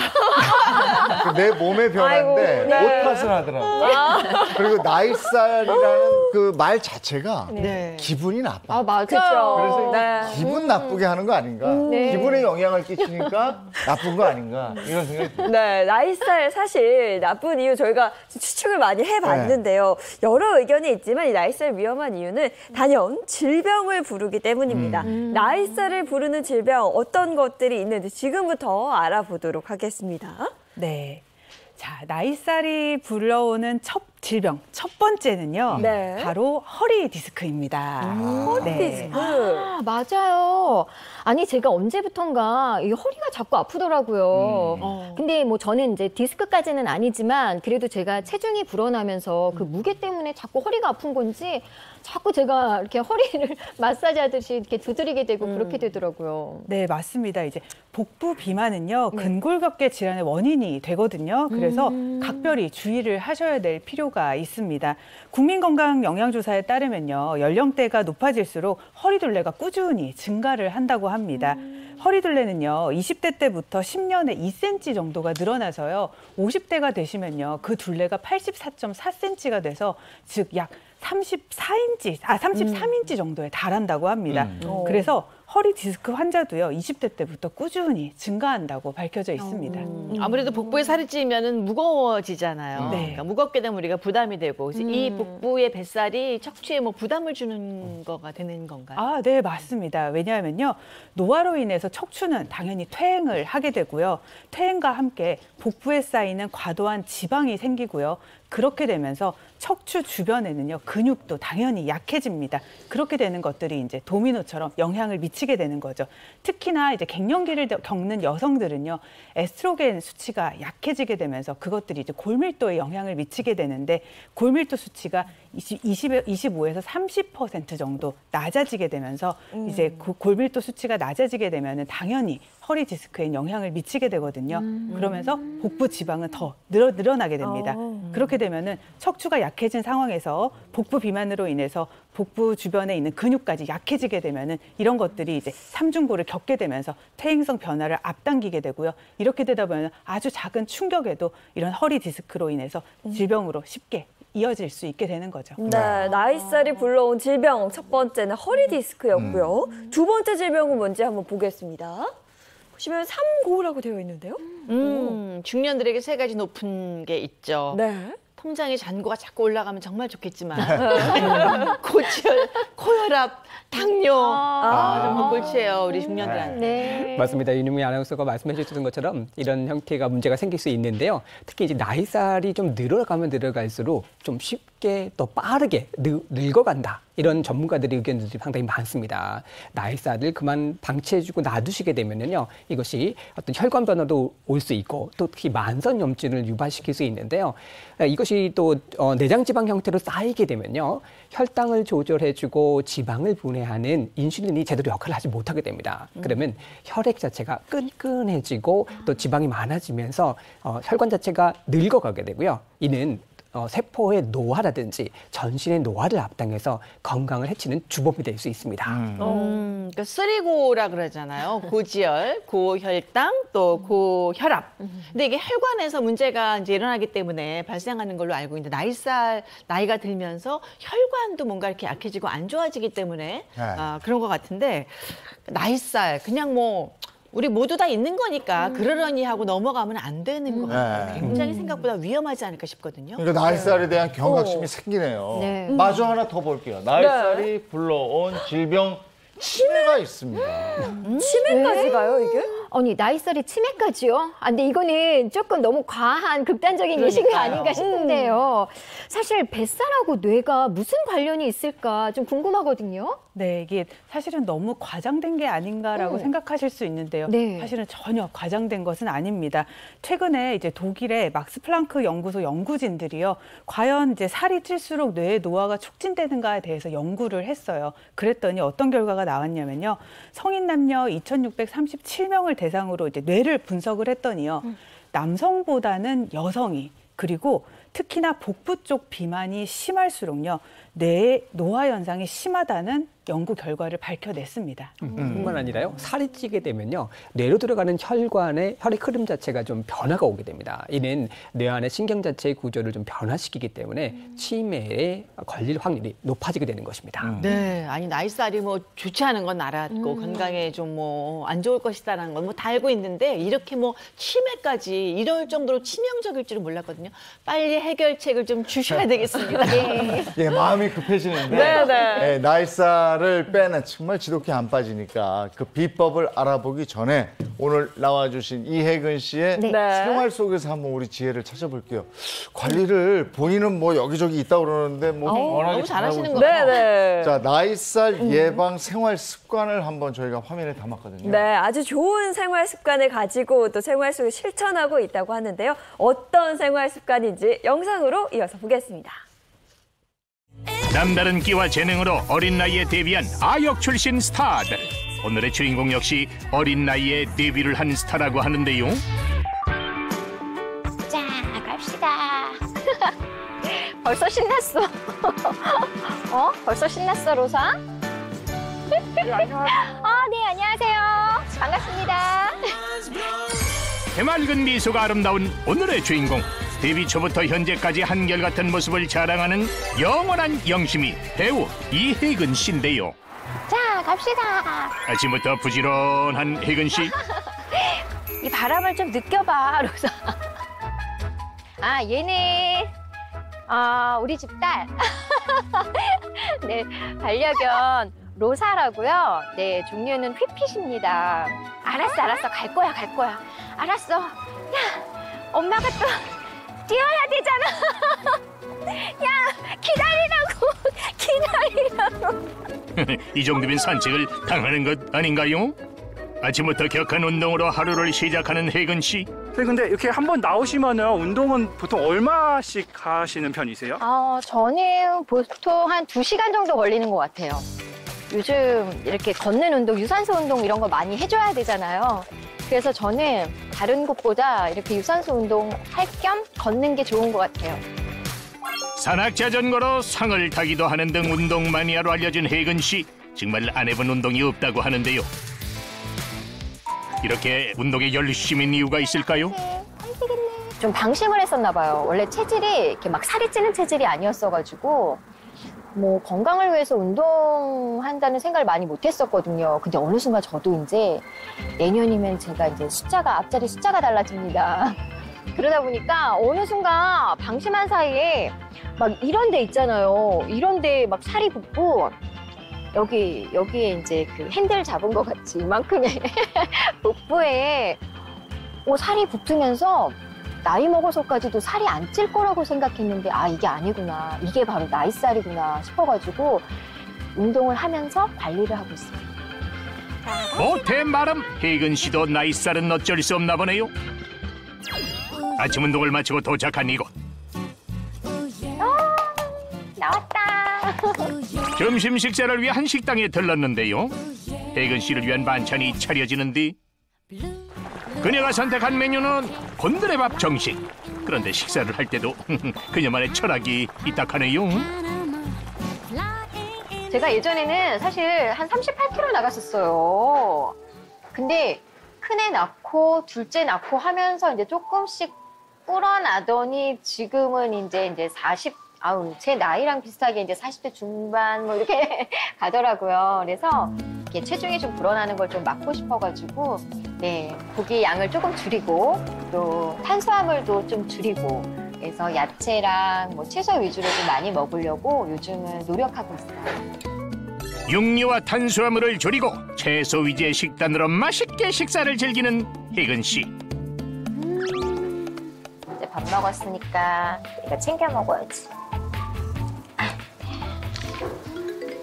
내 몸의 변화인데 아이고, 네. 옷 탓을 하더라고요. 그리고 나이살이라는 그 말 자체가 네. 기분이 나빠. 아, 맞아요. 그래서 네. 기분 나쁘게 하는 거 아닌가? 네. 기분에 영향을 끼치니까 나쁜 거 아닌가? 이런 생각이 들어요. 네, 나이살 사실 나쁜 이유 저희가 추측을 많이 해봤는데요. 여러 의견이 있지만 이 나이살 위험한 이유는 단연 질병을 부르기 때문입니다. 나이살을 부르는 질병 어떤 것들이 있는지 지금부터 알아보도록 하겠습니다. 네. 자, 나이살이 불러오는 질병 첫 번째는요. 네. 바로 허리 디스크입니다. 허리 디스크. 아, 맞아요. 아니, 제가 언제부턴가 이 허리가 자꾸 아프더라고요. 근데 뭐 저는 이제 디스크까지는 아니지만 그래도 제가 체중이 불어나면서 그 무게 때문에 자꾸 허리가 아픈 건지 자꾸 제가 이렇게 허리를 마사지 하듯이 이렇게 두드리게 되고 그렇게 되더라고요. 네, 맞습니다. 이제 복부 비만은요, 근골격계 질환의 원인이 되거든요. 그래서 각별히 주의를 하셔야 될 필요가 있습니다. 국민건강영양조사에 따르면요, 연령대가 높아질수록 허리둘레가 꾸준히 증가를 한다고 합니다. 허리둘레는요, 20대 때부터 10년에 2cm 정도가 늘어나서요, 50대가 되시면요, 그 둘레가 84.4cm가 돼서 즉 약 33인치 정도에 달한다고 합니다. 그래서 허리 디스크 환자도요, 20대 때부터 꾸준히 증가한다고 밝혀져 있습니다. 아무래도 복부에 살이 찌면은 무거워지잖아요. 네. 그러니까 무겁게 되면 우리가 부담이 되고 그래서 이 복부의 뱃살이 척추에 뭐 부담을 주는 거가 되는 건가요? 아, 네, 맞습니다. 왜냐하면요, 노화로 인해서 척추는 당연히 퇴행을 하게 되고요. 퇴행과 함께 복부에 쌓이는 과도한 지방이 생기고요. 그렇게 되면서 척추 주변에는요, 근육도 당연히 약해집니다. 그렇게 되는 것들이 이제 도미노처럼 영향을 미치게 되는 거죠. 특히나 이제 갱년기를 겪는 여성들은요, 에스트로겐 수치가 약해지게 되면서 그것들이 이제 골밀도에 영향을 미치게 되는데, 골밀도 수치가 25에서 30% 정도 낮아지게 되면서 이제 그 골밀도 수치가 낮아지게 되면은 당연히 허리 디스크에 영향을 미치게 되거든요. 그러면서 복부 지방은 더 늘어나게 됩니다. 그렇게 되면은 척추가 약해진 상황에서 복부 비만으로 인해서 복부 주변에 있는 근육까지 약해지게 되면은 이런 것들이 이제 삼중고를 겪게 되면서 퇴행성 변화를 앞당기게 되고요. 이렇게 되다 보면 아주 작은 충격에도 이런 허리 디스크로 인해서 질병으로 쉽게 이어질 수 있게 되는 거죠. 네, 나이살이 불러온 질병 첫 번째는 허리 디스크였고요. 두 번째 질병은 뭔지 한번 보겠습니다. 보시면 삼고라고 되어 있는데요. 중년들에게 세 가지 높은 게 있죠. 네. 통장에 잔고가 자꾸 올라가면 정말 좋겠지만 고혈압, 당뇨 정말 골치예요, 우리 중년들한테. 네. 맞습니다. 윤유미 아나운서가 말씀해 주셨던 것처럼 이런 형태가 문제가 생길 수 있는데요. 특히 이제 나이살이 좀 늘어가면 늘어갈수록 좀 쉽게 또 빠르게 늙어간다. 이런 전문가들의 의견들이 상당히 많습니다. 나이살을 그만 방치해주고 놔두시게 되면요, 이것이 어떤 혈관 변화도 올 수 있고 또 특히 만성염증을 유발시킬 수 있는데요. 이것이 또 내장 지방 형태로 쌓이게 되면요, 혈당을 조절해주고 지방을 분해하는 인슐린이 제대로 역할을 하지 못하게 됩니다. 그러면 혈액 자체가 끈끈해지고 또 지방이 많아지면서 혈관 자체가 늙어가게 되고요. 이는 세포의 노화라든지 전신의 노화를 앞당해서 건강을 해치는 주범이 될 수 있습니다. 그러니까 쓰리고라 그러잖아요. 고지혈, 고혈당, 또 고혈압. 근데 이게 혈관에서 문제가 이제 일어나기 때문에 발생하는 걸로 알고 있는데, 나이가 들면서 혈관도 뭔가 이렇게 약해지고 안 좋아지기 때문에 그런 것 같은데, 나이살 그냥 뭐 우리 모두 다 있는 거니까 그러려니 하고 넘어가면 안 되는 것 같아요. 굉장히 생각보다 위험하지 않을까 싶거든요. 그러니까 나이살에 대한 경각심이 생기네요. 네. 마저 하나 더 볼게요. 나이살이 불러온 질병 치매가 있습니다. 치매까지 가요, 이게? 아니, 나이살이 치매까지요? 아, 근데 이거는 조금 너무 과한 극단적인 예시가 아닌가 싶은데요. 사실 뱃살하고 뇌가 무슨 관련이 있을까 좀 궁금하거든요. 네, 이게 사실은 너무 과장된 게 아닌가라고 생각하실 수 있는데요. 네. 사실은 전혀 과장된 것은 아닙니다. 최근에 이제 독일의 막스 플랑크 연구소 연구진들이요, 과연 이제 살이 찔수록 뇌의 노화가 촉진되는가에 대해서 연구를 했어요. 그랬더니 어떤 결과가 나왔냐면요, 성인 남녀 2,637명을 대상으로 이제 뇌를 분석을 했더니요, 남성보다는 여성이, 그리고 특히나 복부 쪽 비만이 심할수록요, 뇌의 노화 현상이 심하다는 연구 결과를 밝혀냈습니다. 뿐만 아니라요, 살이 찌게 되면요, 뇌로 들어가는 혈관의 혈액 흐름 자체가 좀 변화가 오게 됩니다. 이는 뇌 안의 신경 자체의 구조를 좀 변화시키기 때문에 치매에 걸릴 확률이 높아지게 되는 것입니다. 네, 아니 나이살이 뭐 좋지 않은 건 알았고 건강에 좀 뭐 안 좋을 것이다라는 건 뭐 다 알고 있는데, 이렇게 뭐 치매까지 이럴 정도로 치명적일 줄은 몰랐거든요. 빨리 해결책을 좀 주셔야 되겠습니다. 예, 마음이 급해지는데 예, 나이살을 빼는, 정말 지독히 안 빠지니까 그 비법을 알아보기 전에 오늘 나와주신 이혜근 씨의 생활 속에서 한번 우리 지혜를 찾아볼게요. 관리를 본인은 뭐 여기저기 있다고 그러는데 뭐 워낙에 너무 잘하시는 잘하고 거예요. 네네. 자, 나이살 예방 생활 습관을 한번 저희가 화면에 담았거든요. 네, 아주 좋은 생활 습관을 가지고 또 생활 속에 실천하고 있다고 하는데요. 어떤 생활 습관인지 영상으로 이어서 보겠습니다. 남다른 끼와 재능으로 어린 나이에 데뷔한 아역 출신 스타들. 오늘의 주인공 역시 어린 나이에 데뷔를 한 스타라고 하는데요. 자, 갑시다. 벌써 신났어. 벌써 신났어, 로사? 네, 안녕하세요. 반갑습니다. 해맑은 미소가 아름다운 오늘의 주인공. 데뷔 초부터 현재까지 한결같은 모습을 자랑하는 영원한 영심이 배우 이혜근 씨인데요. 자, 갑시다. 아침부터 부지런한 혜근 씨. 이 바람을 좀 느껴봐, 로사. 얘는 우리 집 딸. 네, 반려견 로사라고요. 네, 종류는 휘핏입니다. 알았어, 갈 거야. 알았어. 야, 엄마가 또 뛰어야 되잖아. 야, 기다리라고. 이 정도면 산책을 당하는 것 아닌가요? 아침부터 격한 운동으로 하루를 시작하는 혜근 씨. 근데 이렇게 한번 나오시면은 운동은 보통 얼마씩 하시는 편이세요? 저는 보통 한 2시간 정도 걸리는 것 같아요. 요즘 이렇게 걷는 운동, 유산소 운동 이런 거 많이 해줘야 되잖아요. 그래서 저는 다른 곳보다 이렇게 유산소 운동 할 겸 걷는 게 좋은 것 같아요. 산악 자전거로 상을 타기도 하는 등 운동 마니아로 알려진 혜근 씨. 정말 안 해본 운동이 없다고 하는데요. 이렇게 운동에 열심인 이유가 있을까요? 좀 방심을 했었나 봐요. 원래 체질이 이렇게 막 살이 찌는 체질이 아니었어가지고 뭐 건강을 위해서 운동한다는 생각을 많이 못했었거든요. 근데 어느 순간 저도 이제 내년이면 제가 이제 앞자리 숫자가 달라집니다. 그러다 보니까 어느 순간 방심한 사이에 막 이런 데 있잖아요. 이런 데 막 살이 붙고 여기에 이제 그 핸들 잡은 것 같이 이만큼의 복부에 살이 붙으면서 나이 먹어서까지도 살이 안 찔 거라고 생각했는데 이게 아니구나. 이게 바로 나이살이구나 싶어가지고 운동을 하면서 관리를 하고 있습니다. 못해 말함 혜근 씨도 나이살은 어쩔 수 없나 보네요. 아침 운동을 마치고 도착한 이곳. 나왔다. 점심 식사를 위해 한 식당에 들렀는데요. 혜근 씨를 위한 반찬이 차려지는 뒤 그녀가 선택한 메뉴는 곤드레밥 정식. 그런데 식사를 할 때도 그녀만의 철학이 있다 하네요. 제가 예전에는 사실 한 38kg 나갔었어요. 근데 큰애 낳고 둘째 낳고 하면서 이제 조금씩 불어나더니 지금은 이제 40, 제 나이랑 비슷하게 이제 40대 중반 뭐 이렇게 가더라고요. 그래서 이렇게 체중이 좀 불어나는 걸 좀 막고 싶어가지고 네, 고기 양을 조금 줄이고 또 탄수화물도 좀 줄이고 그래서 야채랑 뭐 채소 위주로 좀 많이 먹으려고 요즘은 노력하고 있어요. 육류와 탄수화물을 줄이고 채소 위주의 식단으로 맛있게 식사를 즐기는 혜근 씨. 이제 밥 먹었으니까 이거 챙겨 먹어야지.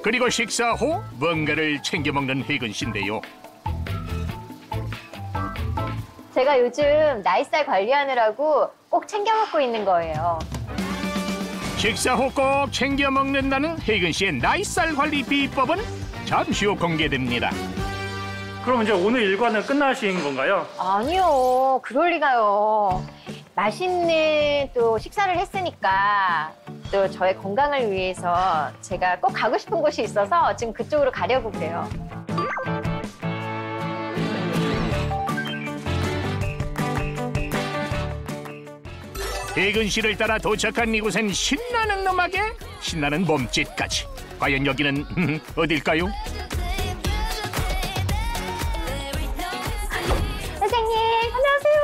그리고 식사 후 뭔가를 챙겨 먹는 혜근 씨인데요. 제가 요즘 나이살 관리하느라고 꼭 챙겨 먹고 있는 거예요. 식사 후 꼭 챙겨 먹는다는 혜근 씨의 나이살 관리 비법은 잠시 후 공개됩니다. 그럼 이제 오늘 일과는 끝나신 건가요? 아니요, 그럴 리가요. 맛있는 또 식사를 했으니까 또 저의 건강을 위해서 제가 꼭 가고 싶은 곳이 있어서 지금 그쪽으로 가려고 그래요. 혜근 씨를 따라 도착한 이곳엔 신나는 음악에 신나는 몸짓까지. 과연 여기는 어딜까요? 선생님, 안녕하세요.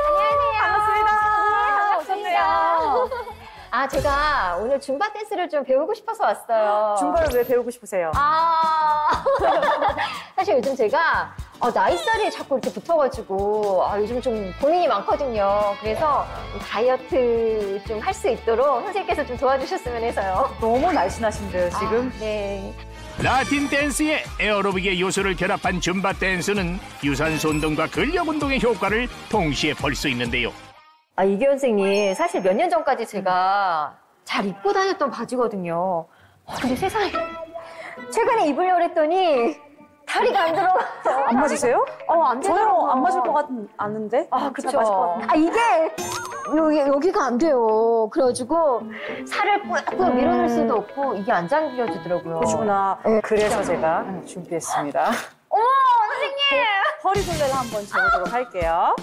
반갑습니다. 오셨네요. 아, 제가 오늘 줌바 댄스를 좀 배우고 싶어서 왔어요. 줌바를 왜 배우고 싶으세요? 사실 요즘 제가 나이살이 자꾸 이렇게 붙어가지고 요즘 좀 고민이 많거든요. 그래서 다이어트 좀 할 수 있도록 선생님께서 좀 도와주셨으면 해서요. 너무 날씬하신데요, 지금? 네. 라틴 댄스에 에어로빅의 요소를 결합한 줌바 댄스는 유산소 운동과 근력 운동의 효과를 동시에 볼 수 있는데요. 이규현 선생님, 사실 몇 년 전까지 제가 잘 입고 다녔던 바지거든요. 근데 세상에, 최근에 입으려고 했더니 다리가 안 들어가요. 안 맞으세요? 안 되더라고요. 저요 안 맞을 것 않는데? 그쵸. 이게 여기가 안 돼요. 그래가지고 살을 꾹꾹 밀어낼 수도 없고 이게 안 잠겨지더라고요. 그러시구나. 네, 그래서 제가 준비했습니다. 어머, 선생님! 허리 둘레를 한번 재보도록 할게요.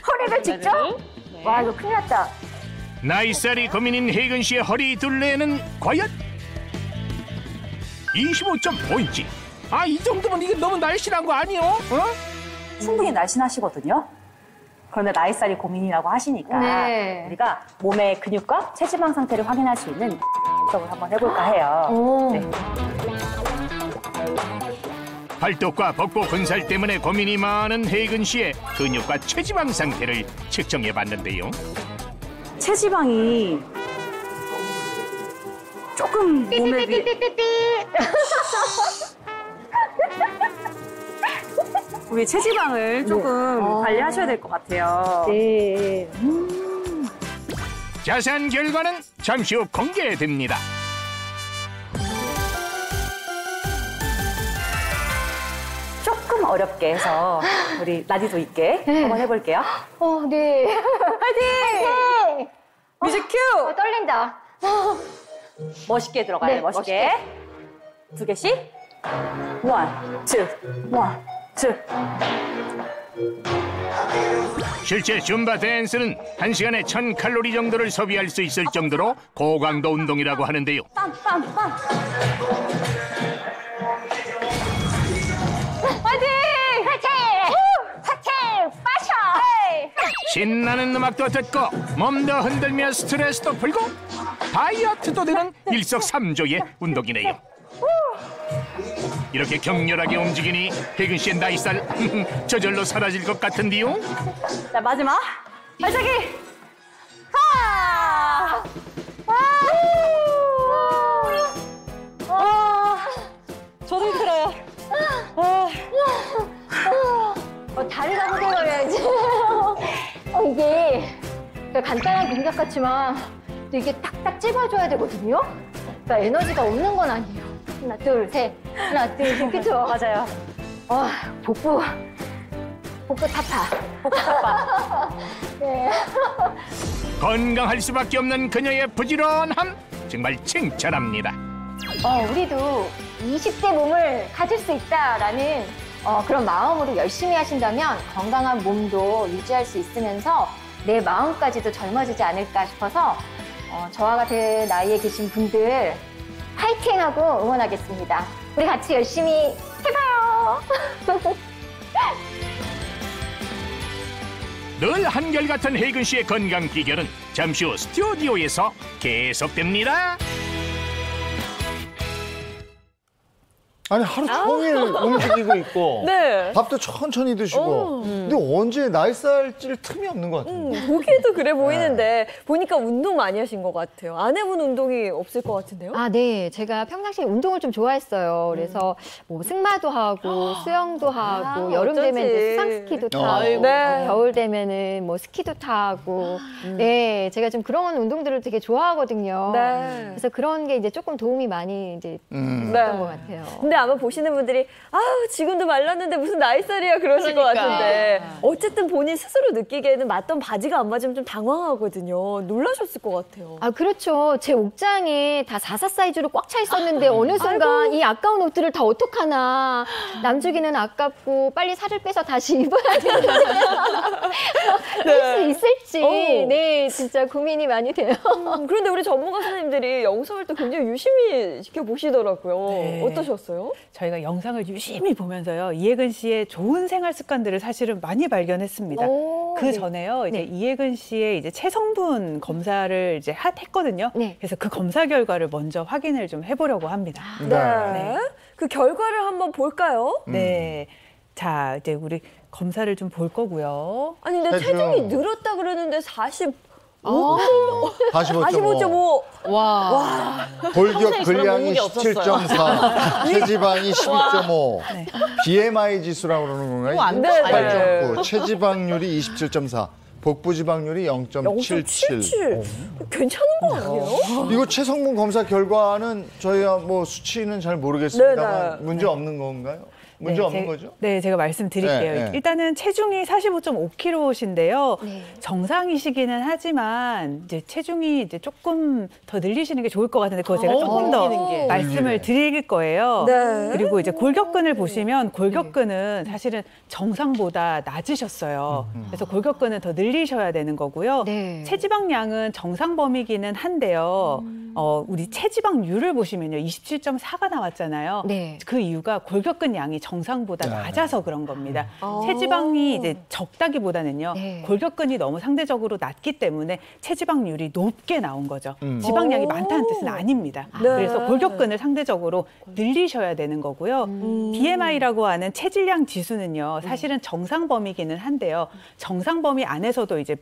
허리를 직접? 네. 와, 이거 큰일 났다. 나이살이 고민인 혜근 씨의 허리 둘레는 과연 25.5인치. 이 정도면 이게 너무 날씬한 거 아니에요? 충분히 날씬하시거든요. 그런데 나이살이 고민이라고 하시니까 네. 우리가 몸의 근육과 체지방 상태를 확인할 수 있는 수업을 한번 해볼까 해요. 네. 팔뚝과 복부 근살 때문에 고민이 많은 혜근 씨의 근육과 체지방 상태를 측정해 봤는데요. 체지방이 조금 몸에 비해 우리 체지방을 조금 관리하셔야 될 것 같아요. 네. 자세한 결과는 잠시 후 공개됩니다. 조금 어렵게 해서 우리 라디도 있게 한번 해볼게요. 네. 화이팅! 뮤직 큐! 떨린다. 멋있게 들어가요. 네, 멋있게. 두 개씩. 원, 투, 원, 투. 실제 줌바 댄스는 1시간에 1000칼로리 정도를 소비할 수 있을 정도로 고강도 운동이라고 하는데요. 빰, 빰, 빰. 화이팅! 화이팅! 화이팅! 빠셔! 신나는 음악도 듣고 몸도 흔들며 스트레스도 풀고 다이어트도 되는 일석삼조의 운동이네요. 이렇게 격렬하게 움직이니 혜근 씨의 나이살 저절로 사라질 것 같은데요. 자, 마지막. 발차기! 하! 간단한 동작 같지만 또 이게 딱딱 찝어줘야 되거든요. 그러니까 에너지가 없는 건 아니에요. 하나, 둘, 셋. 하나, 둘, 셋. 그쵸? 맞아요. 복부 타파. 복부 타파. 네. 건강할 수밖에 없는 그녀의 부지런함 정말 칭찬합니다. 우리도 20대 몸을 가질 수 있다라는 그런 마음으로 열심히 하신다면 건강한 몸도 유지할 수 있으면서 내 마음까지도 젊어지지 않을까 싶어서 저와 같은 나이에 계신 분들 파이팅하고 응원하겠습니다. 우리 같이 열심히 해봐요. 늘 한결같은 혜근 씨의 건강 비결은 잠시 후 스튜디오에서 계속됩니다. 아니 하루 종일 움직이고 있고 네. 밥도 천천히 드시고 근데 언제 나이살 찔 틈이 없는 것 같은데. 보기에도 그래 보이는데 보니까 운동 많이 하신 것 같아요. 안 해본 운동이 없을 것 같은데요? 네. 제가 평상시에 운동을 좀 좋아했어요. 그래서 뭐 승마도 하고 수영도 하고 여름 어쩐지. 되면 이제 수상 스키도 타고 네. 겨울 되면은 뭐 스키도 타고 네, 제가 좀 그런 운동들을 되게 좋아하거든요. 네. 그래서 그런 게 이제 조금 도움이 많이 이제 됐던 네. 것 같아요. 근데 아마 보시는 분들이 지금도 말랐는데 무슨 나이살이야 그러실 것 같은데 어쨌든 본인 스스로 느끼기에는 맞던 바지가 안 맞으면 좀 당황하거든요. 놀라셨을 것 같아요. 그렇죠. 제 옥장에 다 44 사이즈로 꽉 차 있었는데 어느 순간 이 아까운 옷들을 다 어떡하나. 남주기는 아깝고 빨리 살을 빼서 다시 입어야 되는데 할 수 있을지 네, 진짜 고민이 많이 돼요. 그런데 우리 전문가 선생님들이 영상을 또 굉장히 유심히 지켜보시더라고요. 네. 어떠셨어요? 저희가 영상을 유심히 보면서요. 이혜근 씨의 좋은 생활 습관들을 사실은 많이 발견했습니다. 그 전에요. 이제 이혜근 씨의 이제 체성분 검사를 이제 했거든요. 네. 그래서 그 검사 결과를 먼저 확인을 좀 해보려고 합니다. 네. 그 결과를 한번 볼까요? 네. 자, 이제 우리 검사를 좀 볼 거고요. 아니 근데 체중이 늘었다 그러는데 45. 45.5. 와. 골격 근량이 17.4, 체지방이 12.5, BMI 지수라고 그러는 건가요? 안 돼. 8.9, 체지방률이 27.4, 복부 지방률이 0.77. 괜찮은 거 아니에요? 이거 체성분 검사 결과는 저희가 뭐 수치는 잘 모르겠습니다만 네네. 문제 없는 건가요? 문제 없는 거죠? 네, 제가 말씀드릴게요. 네, 네. 일단은 체중이 45.5kg신데요. 네. 정상이시기는 하지만 이제 체중이 이제 조금 더 늘리시는 게 좋을 것 같은데 그거 제가 조금 더 말씀을 드릴 거예요. 네. 그리고 이제 골격근을 보시면 골격근은 사실은 정상보다 낮으셨어요. 그래서 골격근은 더 늘리셔야 되는 거고요. 네. 체지방량은 정상 범위기는 한데요. 우리 체지방률을 보시면요. 27.4가 나왔잖아요. 네. 그 이유가 골격근 양이 정상보다 낮아서 그런 겁니다. 체지방이 이제 적다기보다는요. 네. 골격근이 너무 상대적으로 낮기 때문에 체지방률이 높게 나온 거죠. 지방량이 많다는 뜻은 아닙니다. 네. 그래서 골격근을 상대적으로 늘리셔야 되는 거고요. BMI라고 하는 체질량 지수는요. 사실은 정상 범위기는 한데요. 정상 범위 안에서도 이제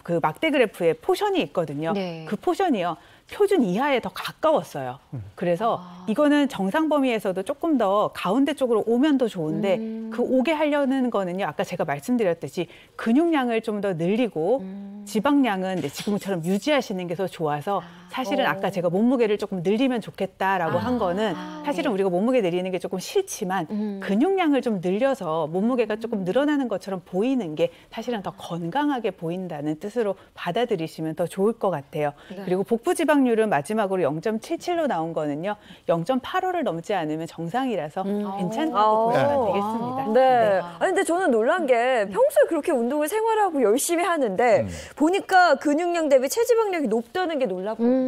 그 막대 그래프에 포션이 있거든요. 네. 그 포션이요. 표준 이하에 더 가까웠어요. 그래서 이거는 정상 범위에서도 조금 더 가운데 쪽으로 오면 더 좋은데 그 오게 하려는 거는요. 아까 제가 말씀드렸듯이 근육량을 좀 더 늘리고 지방량은 이제 지금처럼 유지하시는 게 더 좋아서 사실은 아까 제가 몸무게를 조금 늘리면 좋겠다라고 한 거는 사실은 우리가 몸무게 내리는 게 조금 싫지만 근육량을 좀 늘려서 몸무게가 조금 늘어나는 것처럼 보이는 게 사실은 더 건강하게 보인다는 뜻으로 받아들이시면 더 좋을 것 같아요. 그리고 복부 지방률은 마지막으로 0.77로 나온 거는요. 0.85를 넘지 않으면 정상이라서 괜찮다고 보시면 되겠습니다. 네. 아니 근데 저는 놀란 게 평소에 그렇게 운동을 생활하고 열심히 하는데 보니까 근육량 대비 체지방량이 높다는 게 놀랍거든요.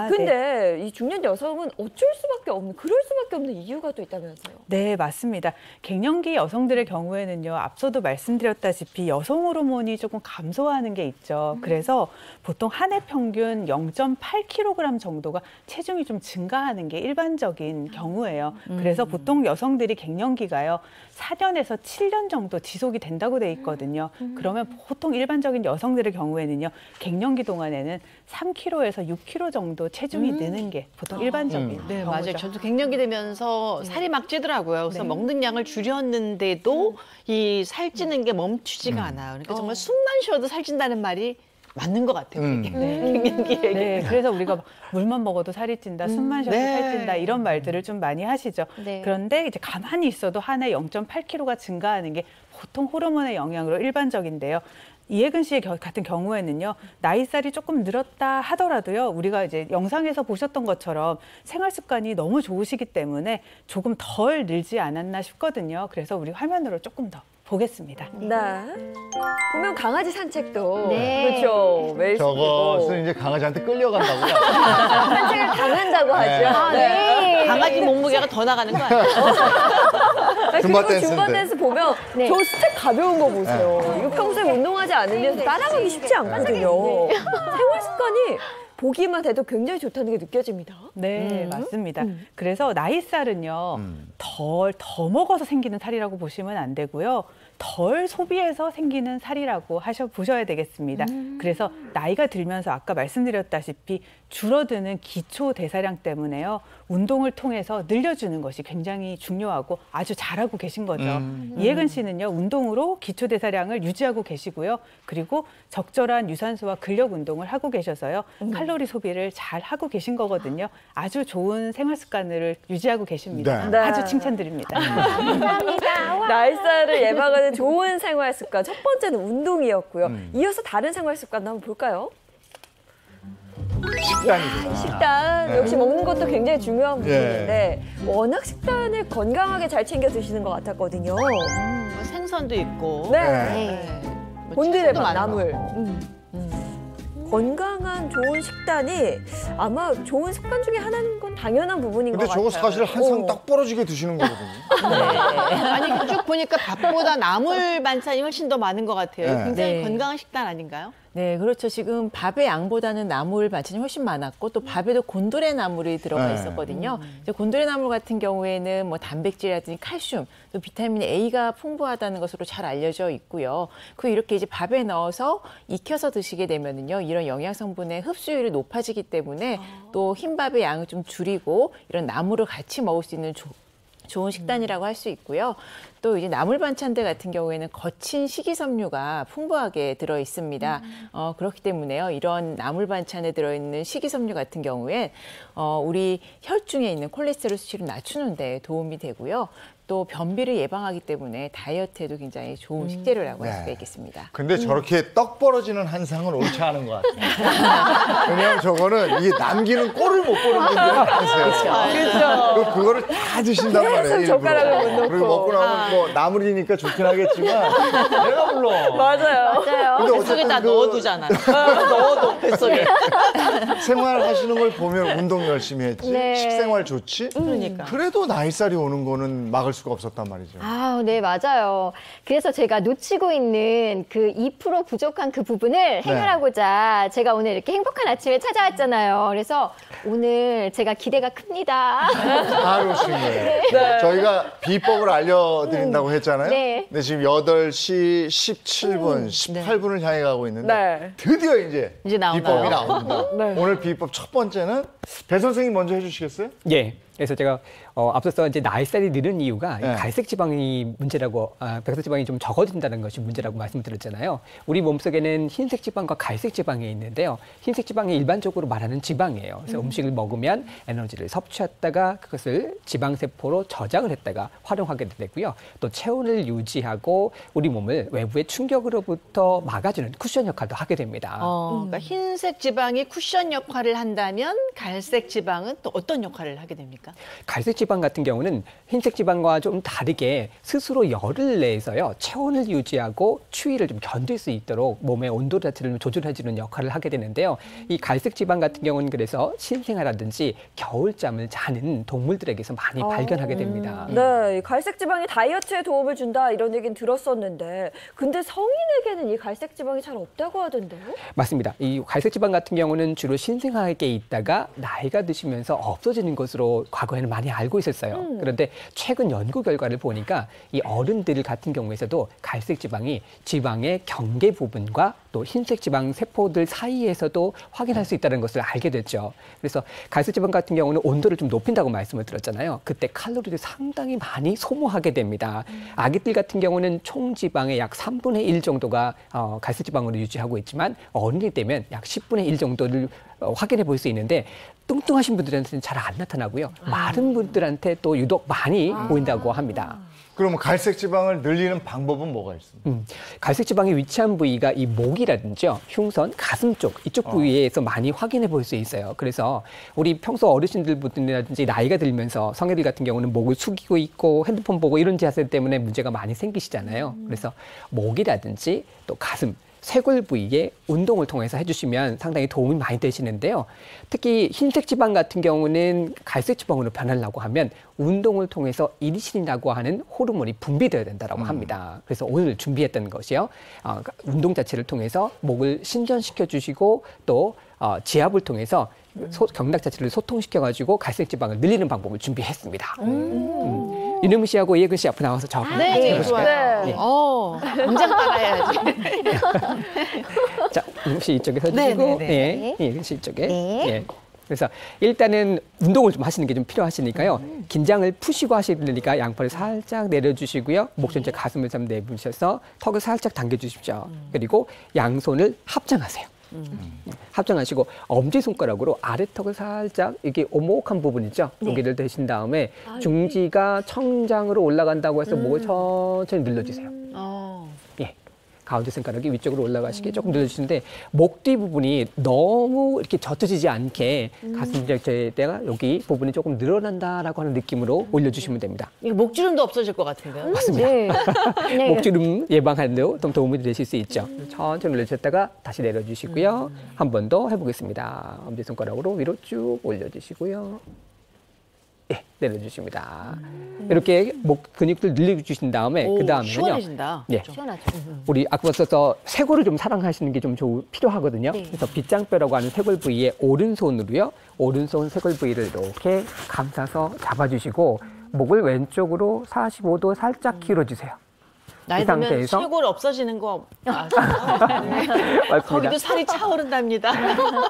근데 이 중년 여성은 어쩔 수밖에 없는, 그럴 수밖에 없는 이유가 또 있다면서요? 네, 맞습니다. 갱년기 여성들의 경우에는요, 앞서도 말씀드렸다시피 여성 호르몬이 조금 감소하는 게 있죠. 그래서 보통 한 해 평균 0.8kg 정도가 체중이 좀 증가하는 게 일반적인 경우예요. 그래서 보통 여성들이 갱년기가요, 4년에서 7년 정도 지속이 된다고 돼 있거든요. 그러면 보통 일반적인 여성들의 경우에는요, 갱년기 동안에는 3kg에서 6kg 정도 체중이 느는 게 보통 일반적인 네, 경우죠. 맞아요. 저도 갱년기 되면서 살이 막 찌더라고요. 그래서 먹는 양을 줄였는데도 이 살찌는 게 멈추지가 않아요. 그러니까 정말 숨만 쉬어도 살찐다는 말이 맞는 것 같아요. 갱년기에. 네, 그래서 우리가 물만 먹어도 살이 찐다, 숨만 쉬어도 살이 찐다 이런 말들을 좀 많이 하시죠. 네. 그런데 이제 가만히 있어도 한 해 0.8kg가 증가하는 게 보통 호르몬의 영향으로 일반적인데요. 이혜근 씨 같은 경우에는요, 나이살이 조금 늘었다 하더라도요, 우리가 이제 영상에서 보셨던 것처럼 생활 습관이 너무 좋으시기 때문에 조금 덜 늘지 않았나 싶거든요. 그래서 우리 화면으로 조금 더 보겠습니다. 네. 보면 강아지 산책도 네. 그렇죠. 매일 저것은 이제 강아지한테 끌려간다고요. 산책을 당한다고 하죠. 아, 네. 강아지 몸무게가 더 나가는 거 아니에요? 그리고 줌바 댄스 보면 네. 저 스텝 가벼운 거 보세요. 이거 평소에 운동하지 않으면 따라가기 쉽지 않거든요. 생활 습관이 보기만 해도 굉장히 좋다는 게 느껴집니다. 네, 맞습니다. 그래서 나이살은요, 더 먹어서 생기는 살이라고 보시면 안 되고요. 덜 소비해서 생기는 살이라고 보셔야 되겠습니다. 그래서 나이가 들면서 아까 말씀드렸다시피 줄어드는 기초 대사량 때문에요. 운동을 통해서 늘려주는 것이 굉장히 중요하고 아주 잘하고 계신 거죠. 이혜근 씨는요, 운동으로 기초 대사량을 유지하고 계시고요. 그리고 적절한 유산소와 근력 운동을 하고 계셔서요. 칼로리 소비를 잘 하고 계신 거거든요. 아주 좋은 생활 습관을 유지하고 계십니다. 네. 아주 칭찬드립니다. 감사합니다. 나이살을 예방하는 좋은 생활 습관. 첫 번째는 운동이었고요. 이어서 다른 생활 습관도 한번 볼까요? 식단이구나. 식단. 역시 먹는 것도 굉장히 중요한 부분인데 워낙 식단을 건강하게 잘 챙겨 드시는 것 같았거든요. 생선도 있고. 네. 뭐 곤드레 채소도 밥, 많고. 나물. 건강한 좋은 식단이 아마 좋은 습관 중에 하나인 건 당연한 부분인 것 근데 같아요. 저거 사실 한 상 딱 부러지게 드시는 거거든요. 아니 쭉 보니까 밥보다 나물 반찬이 훨씬 더 많은 것 같아요. 네. 굉장히 네. 건강한 식단 아닌가요? 네, 그렇죠. 지금 밥의 양보다는 나물 반찬이 훨씬 많았고 또 밥에도 곤드레 나물이 들어가 네. 있었거든요. 이제 곤드레 나물 같은 경우에는 뭐 단백질이라든지 칼슘, 또 비타민 A가 풍부하다는 것으로 잘 알려져 있고요. 그 이렇게 이제 밥에 넣어서 익혀서 드시게 되면은요, 이런 영양 성분의 흡수율이 높아지기 때문에 또 흰밥의 양을 좀 줄이고 이런 나물을 같이 먹을 수 있는 좋은 식단이라고 할 수 있고요. 또 이제 나물 반찬들 같은 경우에는 거친 식이섬유가 풍부하게 들어 있습니다. 그렇기 때문에요. 이런 나물 반찬에 들어있는 식이섬유 같은 경우에 우리 혈중에 있는 콜레스테롤 수치를 낮추는 데 도움이 되고요. 또 변비를 예방하기 때문에 다이어트에도 굉장히 좋은 식재료라고 할 수가 있겠습니다. 근데 저렇게 떡 벌어지는 한 상은 옳지 않은 것 같아요. 왜냐하면 저거는 이게 남기는 꼴을 못 보는 분들이 많으세요. 그렇죠. 그거를 다 드신단 말이에요. 계속 일부러. 젓가락을 못 놓고. 그리고 먹고 나면 뭐 나물이니까 좋긴 하겠지만 내가 불러. 맞아요. 근데 뱃속에다 어쨌든 넣어두잖아. 넣어둬 뱃속에. 생활하시는 걸 보면 운동 열심히 했지, 네. 식생활 좋지. 그러니까. 그래도 나이살이 오는 거는 막을 수가 없었단 말이죠. 아, 네, 맞아요. 그래서 제가 놓치고 있는 그 2% 부족한 그 부분을 해결하고자 제가 오늘 이렇게 행복한 아침에 찾아왔잖아요. 그래서 오늘 제가 기대가 큽니다. 다 오신 거예요. 저희가 비법을 알려드린다고 했잖아요. 네. 근데 지금 8시 17분, 18분을 향해 가고 있는데 네. 드디어 이제 나오나요? 비법이 나옵니다. 오늘 비법 첫 번째는 배 선생님 먼저 해주시겠어요? 예. 그래서 제가 앞서서 이제 나이살이 느는 이유가 네. 갈색 지방이 문제라고, 백색 지방이 좀 적어진다는 것이 문제라고 말씀드렸잖아요. 우리 몸속에는 흰색 지방과 갈색 지방이 있는데요. 흰색 지방이 일반적으로 말하는 지방이에요. 그래서 음식을 먹으면 에너지를 섭취했다가 그것을 지방세포로 저장을 했다가 활용하게 되고요. 또 체온을 유지하고 우리 몸을 외부의 충격으로부터 막아주는 쿠션 역할도 하게 됩니다. 그러니까 흰색 지방이 쿠션 역할을 한다면 갈색 지방은 또 어떤 역할을 하게 됩니까? 갈색 지방 같은 경우는 흰색 지방과 좀 다르게 스스로 열을 내서요 체온을 유지하고 추위를 좀 견딜 수 있도록 몸의 온도 자체를 조절해주는 역할을 하게 되는데요. 이 갈색 지방 같은 경우는 그래서 신생아라든지 겨울잠을 자는 동물들에게서 많이 발견하게 됩니다. 네, 이 갈색 지방이 다이어트에 도움을 준다 이런 얘기는 들었었는데 근데 성인에게는 이 갈색 지방이 잘 없다고 하던데요? 맞습니다. 이 갈색 지방 같은 경우는 주로 신생아에게 있다가 나이가 드시면서 없어지는 것으로 과거에는 많이 알고 있었어요. 그런데 최근 연구 결과를 보니까 이 어른들 같은 경우에서도 갈색 지방이 지방의 경계 부분과 또 흰색 지방 세포들 사이에서도 확인할 수 있다는 것을 알게 됐죠. 그래서 갈색 지방 같은 경우는 온도를 좀 높인다고 말씀을 드렸잖아요. 그때 칼로리를 상당히 많이 소모하게 됩니다. 아기들 같은 경우는 총 지방의 약 3분의 1 정도가 갈색 지방으로 유지하고 있지만 어른이 되면 약 10분의 1 정도를 확인해 볼 수 있는데 뚱뚱하신 분들한테는 잘 안 나타나고요. 마른 분들한테 또 유독 많이 보인다고 합니다. 그러면 갈색 지방을 늘리는 방법은 뭐가 있습니까? 갈색 지방이 위치한 부위가 이 목이라든지요, 흉선, 가슴 쪽 이쪽 부위에서 많이 확인해 볼 수 있어요. 그래서 우리 평소 어르신들분들이라든지 나이가 들면서 성애들 같은 경우는 목을 숙이고 있고 핸드폰 보고 이런 자세 때문에 문제가 많이 생기시잖아요. 그래서 목이라든지 또 가슴, 쇄골 부위에 운동을 통해서 해주시면 상당히 도움이 많이 되시는데요. 특히 흰색 지방 같은 경우는 갈색 지방으로 변하려고 하면 운동을 통해서 이리신이라고 하는 호르몬이 분비되어야 된다고 합니다. 그래서 오늘 준비했던 것이요. 운동 자체를 통해서 목을 신전시켜 주시고 또 지압을 통해서 경락 자체를 소통시켜가지고 갈색 지방을 늘리는 방법을 준비했습니다. 윤영미 씨하고 이혜근 씨 앞으로 나와서 저하고 해보실까요? 네. 문장 따라야지. 자, 윤영미 씨 이쪽에 서주시고, 이혜근 씨 이쪽에. 네. 그래서 일단은 운동을 좀 하시는 게 좀 필요하시니까요. 긴장을 푸시고 하시려니까 양팔을 살짝 내려주시고요. 목 전체 가슴을 좀 내부셔서 턱을 살짝 당겨주십시오. 그리고 양손을 합장하세요. 합장하시고 엄지손가락으로 아래턱을 살짝 이렇게 오목한 부분 있죠? 여기를 대신 다음에 중지가 청장으로 올라간다고 해서 목을 천천히 늘려주세요. 예. 가운데 손가락이 위쪽으로 올라가시게 조금 늘려주시는데 목 뒤 부분이 너무 이렇게 젖혀지지 않게 가슴 자체가 여기 부분이 조금 늘어난다라고 하는 느낌으로 올려주시면 됩니다. 이거 목주름도 없어질 것 같은데요? 맞습니다. 네. 목주름 예방하는 데도 좀 도움이 되실 수 있죠. 천천히 올려주셨다가 다시 내려주시고요. 한 번 더 해보겠습니다. 엄지손가락으로 위로 쭉 올려주시고요. 예, 내려주십니다. 이렇게 목 근육들 늘려주신 다음에 그 다음에는요. 시원해진다. 예, 시원하죠. 우리 아까 써서 쇄골을 좀 사랑하시는 게 좀 필요하거든요. 그래서 빗장뼈라고 하는 쇄골 부위에 오른손으로요. 오른손 쇄골 부위를 이렇게 감싸서 잡아주시고 목을 왼쪽으로 45도 살짝 기울여주세요. 나이 들면 쇄골 없어지는 거 맞습니다. 거기도 살이 차오른답니다.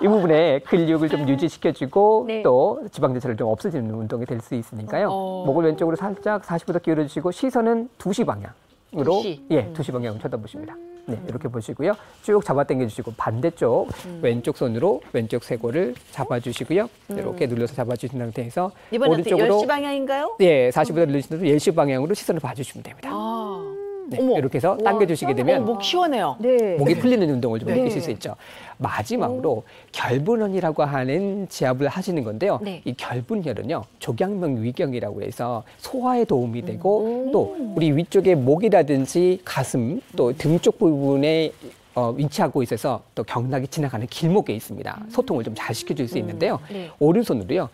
이 부분에 근육을 좀 유지시켜주고 또 지방 자체를 좀 없애주는 운동이 될 수 있으니까요. 목을 왼쪽으로 살짝 45도 기울여주시고 시선은 2시 방향으로 2시 방향으로 쳐다보십니다. 네, 이렇게 보시고요. 쭉 잡아당겨주시고 반대쪽 왼쪽 손으로 왼쪽 쇄골을 잡아주시고요. 이렇게 눌러서 잡아주신 상태에서 이번에 오른쪽으로 10시 방향인가요? 네, 45도 누르신 대로 10시 방향으로 시선을 봐주시면 됩니다. 네, 이렇게 해서 당겨주시게 되면 목 시원해요. 목이 풀리는 운동을 좀 느끼실 수 있죠. 마지막으로 결분혈이라고 하는 지압을 하시는 건데요. 이 결분혈은요, 조경명 위경이라고 해서 소화에 도움이 되고 또 우리 위쪽에 목이라든지 가슴 또 등 쪽 부분에 위치하고 있어서 또 경락이 지나가는 길목에 있습니다. 소통을 좀 잘 시켜줄 수 있는데요. 오른손으로요,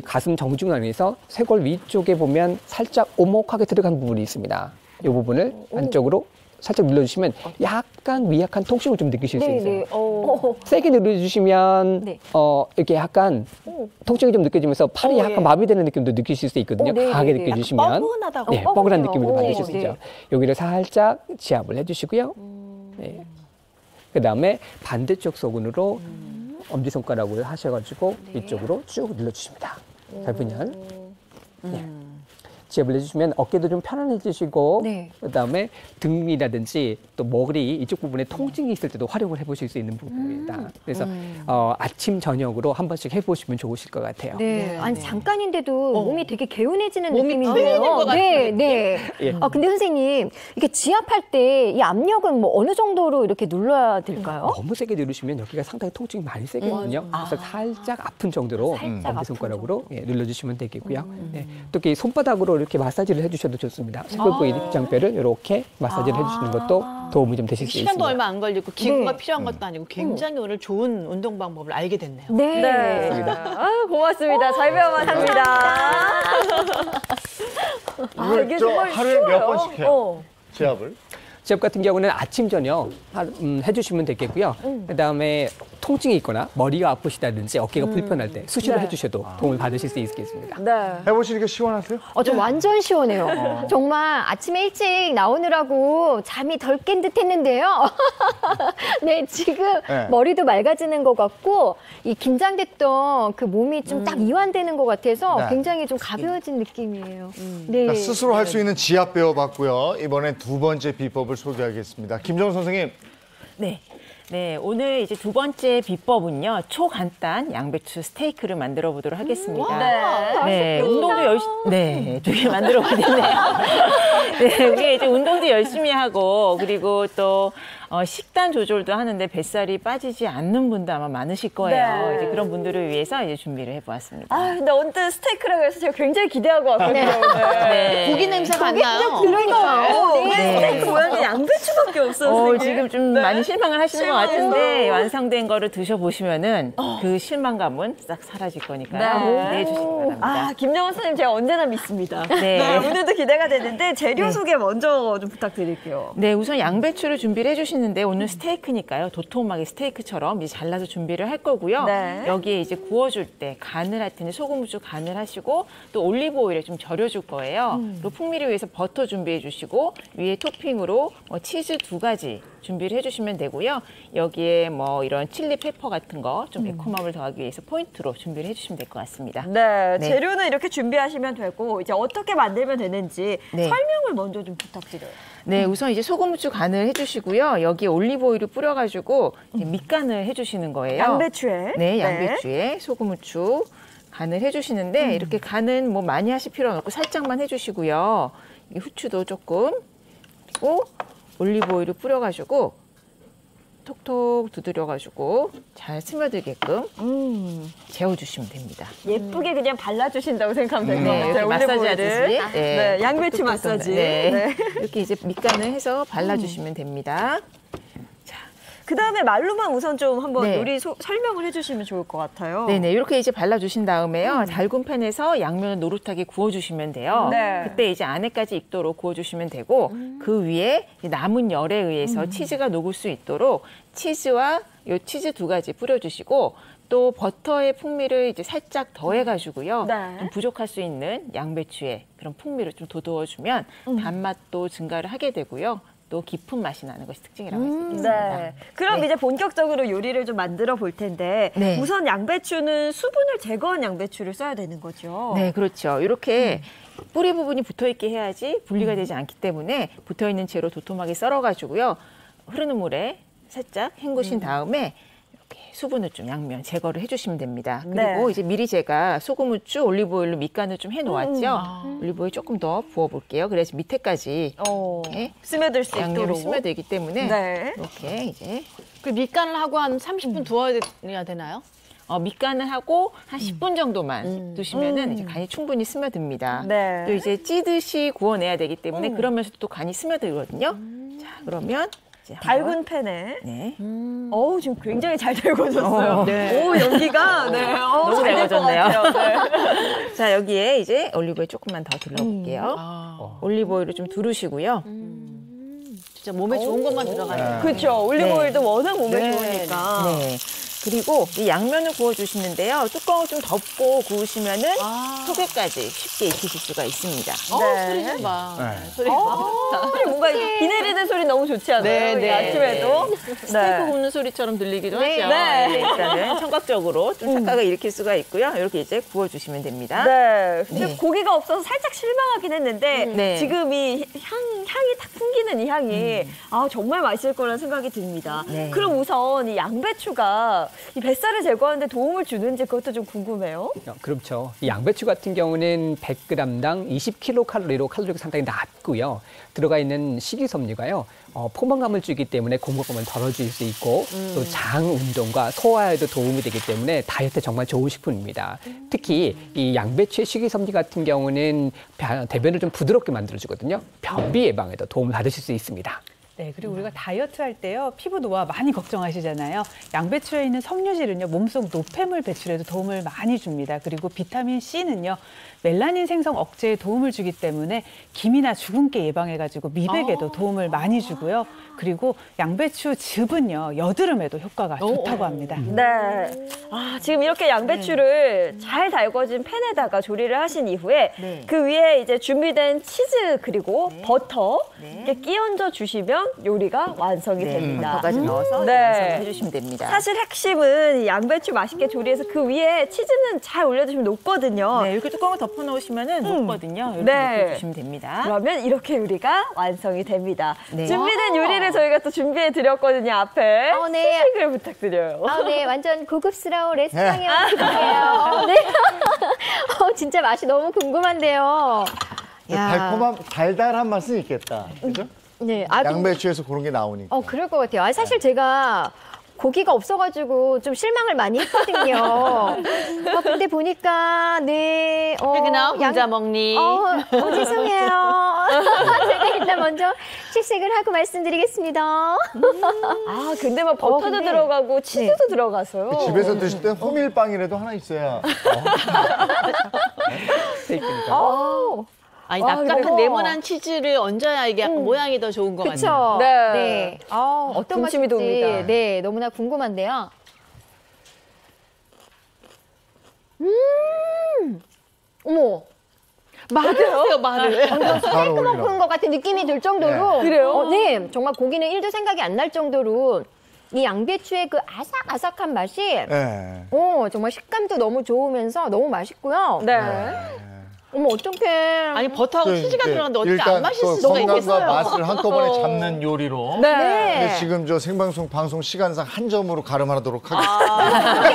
가슴 정중앙에서 쇄골 위쪽에 보면 살짝 오목하게 들어간 부분이 있습니다. 이 부분을 안쪽으로 살짝 눌러주시면 약간 미약한 통증을 좀 느끼실 수 있어요. 세게 눌러주시면 이렇게 약간 통증이 좀 느껴지면서 팔이 약간 마비되는 느낌도 느끼실 수 있거든요. 강하게 느껴주시면 뻐근하다고. 뻐근한 느낌을 받으실 수 있죠. 여기를 살짝 지압을 해주시고요. 네. 그 다음에 반대쪽 소근으로 엄지손가락을 하셔가지고 이쪽으로 쭉 눌러주십니다. 결분혈. 지압을 해주시면 어깨도 좀 편안해지시고 그다음에 등이라든지 또 머리 이쪽 부분에 통증이 있을 때도 활용을 해보실 수 있는 부분입니다. 그래서 아침 저녁으로 한 번씩 해보시면 좋으실 것 같아요. 아니 잠깐인데도 몸이 되게 개운해지는 몸이 느낌이 풀리는 들어요. 것 같아요. 네. 근데 선생님 이게 지압할 때 이 압력은 뭐 어느 정도로 이렇게 눌러야 될까요? 너무 세게 누르시면 여기가 상당히 통증이 많이 세거든요. 그래서 살짝 아픈 정도로 엄지손가락으로 눌러주시면 되겠고요. 또 이렇게 손바닥으로 이렇게 마사지를 해주셔도 좋습니다. 쇄골 부위 빗장뼈를 이렇게 마사지를 해주시는 것도 도움이 좀 되실 수 있습니다. 시간도 얼마 안 걸리고 기구가 필요한 것도 아니고 굉장히 오늘 좋은 운동 방법을 알게 됐네요. 고맙습니다. 잘 배워봤습니다. 이게 정말 하루에 몇 번씩 해요? 지압을? 지압 같은 경우는 아침 저녁 해주시면 되겠고요. 그다음에 통증이 있거나 머리가 아프시다든지 어깨가 불편할 때 수시로 해주셔도 도움을 받으실 수 있겠습니다. 네. 해보시니까 시원하세요? 저 완전 시원해요. 정말 아침에 일찍 나오느라고 잠이 덜 깬 듯 했는데요. 네, 지금 네. 머리도 맑아지는 것 같고, 이 긴장됐던 그 몸이 좀 딱 이완되는 것 같아서 네. 굉장히 좀 가벼워진 느낌이에요. 네. 그러니까 스스로 할 수 있는 지압 배워봤고요. 이번엔 두 번째 비법을 소개하겠습니다. 김정은 선생님. 네. 네, 오늘 이제 두 번째 비법은요, 초간단 양배추 스테이크를 만들어 보도록 하겠습니다. 네, 운동도 되게 만들어 보겠네요. 네, 우리 이제 운동도 열심히 하고, 그리고 또, 식단 조절도 하는데 뱃살이 빠지지 않는 분도 아마 많으실 거예요. 네. 이제 그런 분들을 위해서 이제 준비를 해보았습니다. 아, 근데 언뜻 스테이크라고 해서 제가 굉장히 기대하고 왔거든요. 네. 고기 냄새가 안 나요. 그러니까요. 네. 스테이크 모양이 양배추밖에 없어요, 선생님. 지금 좀 네. 많이 실망을 하시는 것 같은데 완성된 거를 드셔보시면은 그 실망감은 싹 사라질 거니까요. 네, 주시기 바랍니다. 아, 김정은 선생님 제가 언제나 믿습니다. 네. 오늘도 기대가 되는데 재료 소개 먼저 좀 부탁드릴게요. 네, 우선 양배추를 준비를 해주시는데 오늘 스테이크니까요. 도톰하게 스테이크처럼 이제 잘라서 준비를 할 거고요. 네. 여기에 이제 구워줄 때 간을 할 텐데 소금, 후추 간을 하시고 또 올리브 오일에 좀 절여줄 거예요. 그리고 풍미를 위해서 버터 준비해 주시고 위에 토핑으로 치즈 2가지 준비를 해주시면 되고요. 여기에 뭐 이런 칠리 페퍼 같은 거 좀 매콤함을 더하기 위해서 포인트로 준비를 해주시면 될 것 같습니다. 네, 네. 재료는 이렇게 준비하시면 되고 이제 어떻게 만들면 되는지 네. 설명을 먼저 좀 부탁드려요. 네, 우선 이제 소금, 후추 간을 해주시고요. 여기에 올리브 오일을 뿌려가지고 이제 밑간을 해주시는 거예요. 양배추에. 네, 양배추에 소금, 후추 간을 해주시는데 이렇게 간은 뭐 많이 하실 필요는 없고 살짝만 해주시고요. 이 후추도 조금 그리고 올리브 오일을 뿌려가지고 톡톡 두드려가지고 잘 스며들게끔 재워주시면 됩니다. 예쁘게 그냥 발라주신다고 생각하면 될 것 네, 같아요. 이렇게 마사지 올리브오일을. 하듯이. 네, 양배추 마사지. 네. 네. 이렇게 이제 밑간을 해서 발라주시면 됩니다. 그다음에 말로만 우선 좀 한번 네. 요리 설명을 해주시면 좋을 것 같아요. 네네, 이렇게 이제 발라주신 다음에요. 달군 팬에서 양면을 노릇하게 구워주시면 돼요. 네. 그때 이제 안에까지 익도록 구워주시면 되고 그 위에 남은 열에 의해서 치즈가 녹을 수 있도록 치즈와 요 치즈 2가지 뿌려주시고 또 버터의 풍미를 이제 살짝 더해가지고요. 네. 좀 부족할 수 있는 양배추의 그런 풍미를 좀 돋워주면 단맛도 증가를 하게 되고요. 또 깊은 맛이 나는 것이 특징이라고 할 수 있겠습니다. 네. 그럼 네. 이제 본격적으로 요리를 좀 만들어 볼 텐데 네. 우선 양배추는 수분을 제거한 양배추를 써야 되는 거죠. 네, 그렇죠. 이렇게 뿌리 부분이 붙어있게 해야지 분리가 되지 않기 때문에 붙어있는 채로 도톰하게 썰어가지고요. 흐르는 물에 살짝 헹구신 다음에 이렇게 수분을 좀 양면 제거를 해주시면 됩니다. 그리고 네. 이제 미리 제가 소금, 후추, 올리브 오일로 밑간을 좀 해놓았죠. 올리브 오일 조금 더 부어볼게요. 그래서 밑에까지 이렇게 스며들 수 양념이 있도록. 스며들기 때문에 네. 이렇게 이제 그 밑간을 하고 한 30분 두어야 되나요? 밑간을 하고 한 10분 정도만 두시면은 이제 간이 충분히 스며듭니다. 네. 또 이제 찌듯이 구워내야 되기 때문에 그러면서도 또 간이 스며들거든요. 자, 그러면 이제 달군 팬에. 네. 어우, 지금 굉장히 잘 달궈졌어요. 네. 오, 연기가. 네. 너무 잘 될 것 달궈졌네요. 같아요. 네. 자, 여기에 이제 올리브오일 조금만 더 둘러볼게요. 올리브오일을 좀 두르시고요. 진짜 몸에 좋은 것만 들어가요. 그렇죠. 올리브오일도 워낙 몸에 네. 좋으니까. 네. 그리고 이 양면을 구워주시는데요. 뚜껑을 좀 덮고 구우시면은 속에까지 쉽게 익히실 수가 있습니다. 네. 소리 좀 봐. 네. 소리 좀 봐. 소리 뭔가 비 내리는 소리 너무 좋지 않아요? 네, 네. 아침에도. 스테이크 굽는 소리처럼 들리기도 네. 하죠. 네. 네, 일단은 청각적으로 좀 착각을 일으킬 수가 있고요. 이렇게 이제 구워주시면 됩니다. 네. 근데 네. 고기가 없어서 살짝 실망하긴 했는데 네. 지금 이 향이 딱 풍기는 이 향이 아 정말 맛있을 거라는 생각이 듭니다. 네. 그럼 우선 이 양배추가 이 뱃살을 제거하는데 도움을 주는지 그것도 좀 궁금해요. 그렇죠. 이 양배추 같은 경우는 100g당 20kcal로 칼로리가 상당히 낮고요. 들어가 있는 식이섬유가요. 포만감을 주기 때문에 공복감을 덜어줄 수 있고 또 장 운동과 소화에도 도움이 되기 때문에 다이어트에 정말 좋은 식품입니다. 특히 이 양배추의 식이섬유 같은 경우는 대변을 좀 부드럽게 만들어주거든요. 변비 예방에도 도움을 받으실 수 있습니다. 네, 그리고 우리가 다이어트 할 때요, 피부 노화 많이 걱정하시잖아요. 양배추에 있는 섬유질은요, 몸속 노폐물 배출에도 도움을 많이 줍니다. 그리고 비타민 C는요, 멜라닌 생성 억제에 도움을 주기 때문에 기미나 주근깨 예방해가지고 미백에도 도움을 많이 주고요. 그리고 양배추 즙은요, 여드름에도 효과가 좋다고 합니다. 네. 아, 지금 이렇게 양배추를 잘 달궈진 팬에다가 조리를 하신 이후에 그 위에 이제 준비된 치즈 그리고 버터 이렇게 끼얹어 주시면 요리가 완성이 됩니다. 버터까지 넣어서 네. 완성해 주시면 됩니다. 사실 핵심은 이 양배추 맛있게 조리해서 그 위에 치즈는 잘 올려주시면 녹거든요. 네, 이렇게 뚜껑을 덮어 놓으시면은 녹거든요. 이렇게 네. 넣어주시면 됩니다. 그러면 이렇게 요리가 완성이 됩니다. 네. 준비된 요리를 저희가 또 준비해 드렸거든요. 앞에 네. 시식을 부탁드려요. 네, 완전 고급스러운 레스토랑에 온 기분이에요. 네. 진짜 맛이 너무 궁금한데요. 달콤한 달달한 맛은 있겠다. 그죠? 네, 양배추에서 그런 게 나오니까. 그럴 것 같아요. 사실 제가 고기가 없어가지고 좀 실망을 많이 했거든요. 근데 보니까 혜근아 혼자 먹니? 죄송해요. 제가 일단 먼저 식식을 하고 말씀드리겠습니다. 아, 근데 막 버터도 들어가고 치즈도 들어가서요. 집에서 드실 때 호밀빵이라도 하나 있어야. 아니, 납작한 네모난 치즈를 얹어야 이게 약간 모양이 더 좋은 것 같아요. 네. 어떤 군침이 맛일지 돕니다. 네, 너무나 궁금한데요. 어머. 말을 말을. 바로 먹은 것 같은 느낌이 들 정도로. 그래요? 네, 정말 고기는 1도 생각이 안 날 정도로 이 양배추의 그 아삭아삭한 맛이 네. 정말 식감도 너무 좋으면서 너무 맛있고요. 네. 어머, 어떡해. 아니, 버터하고 치즈가 들어갔는데 어떻게 일단 안 맛있을 또 수가 건강과 있겠어요? 맛을 한꺼번에 잡는 요리로. 네. 근데 지금 저 생방송 방송 시간상 한 점으로 가름하도록 하겠습니다.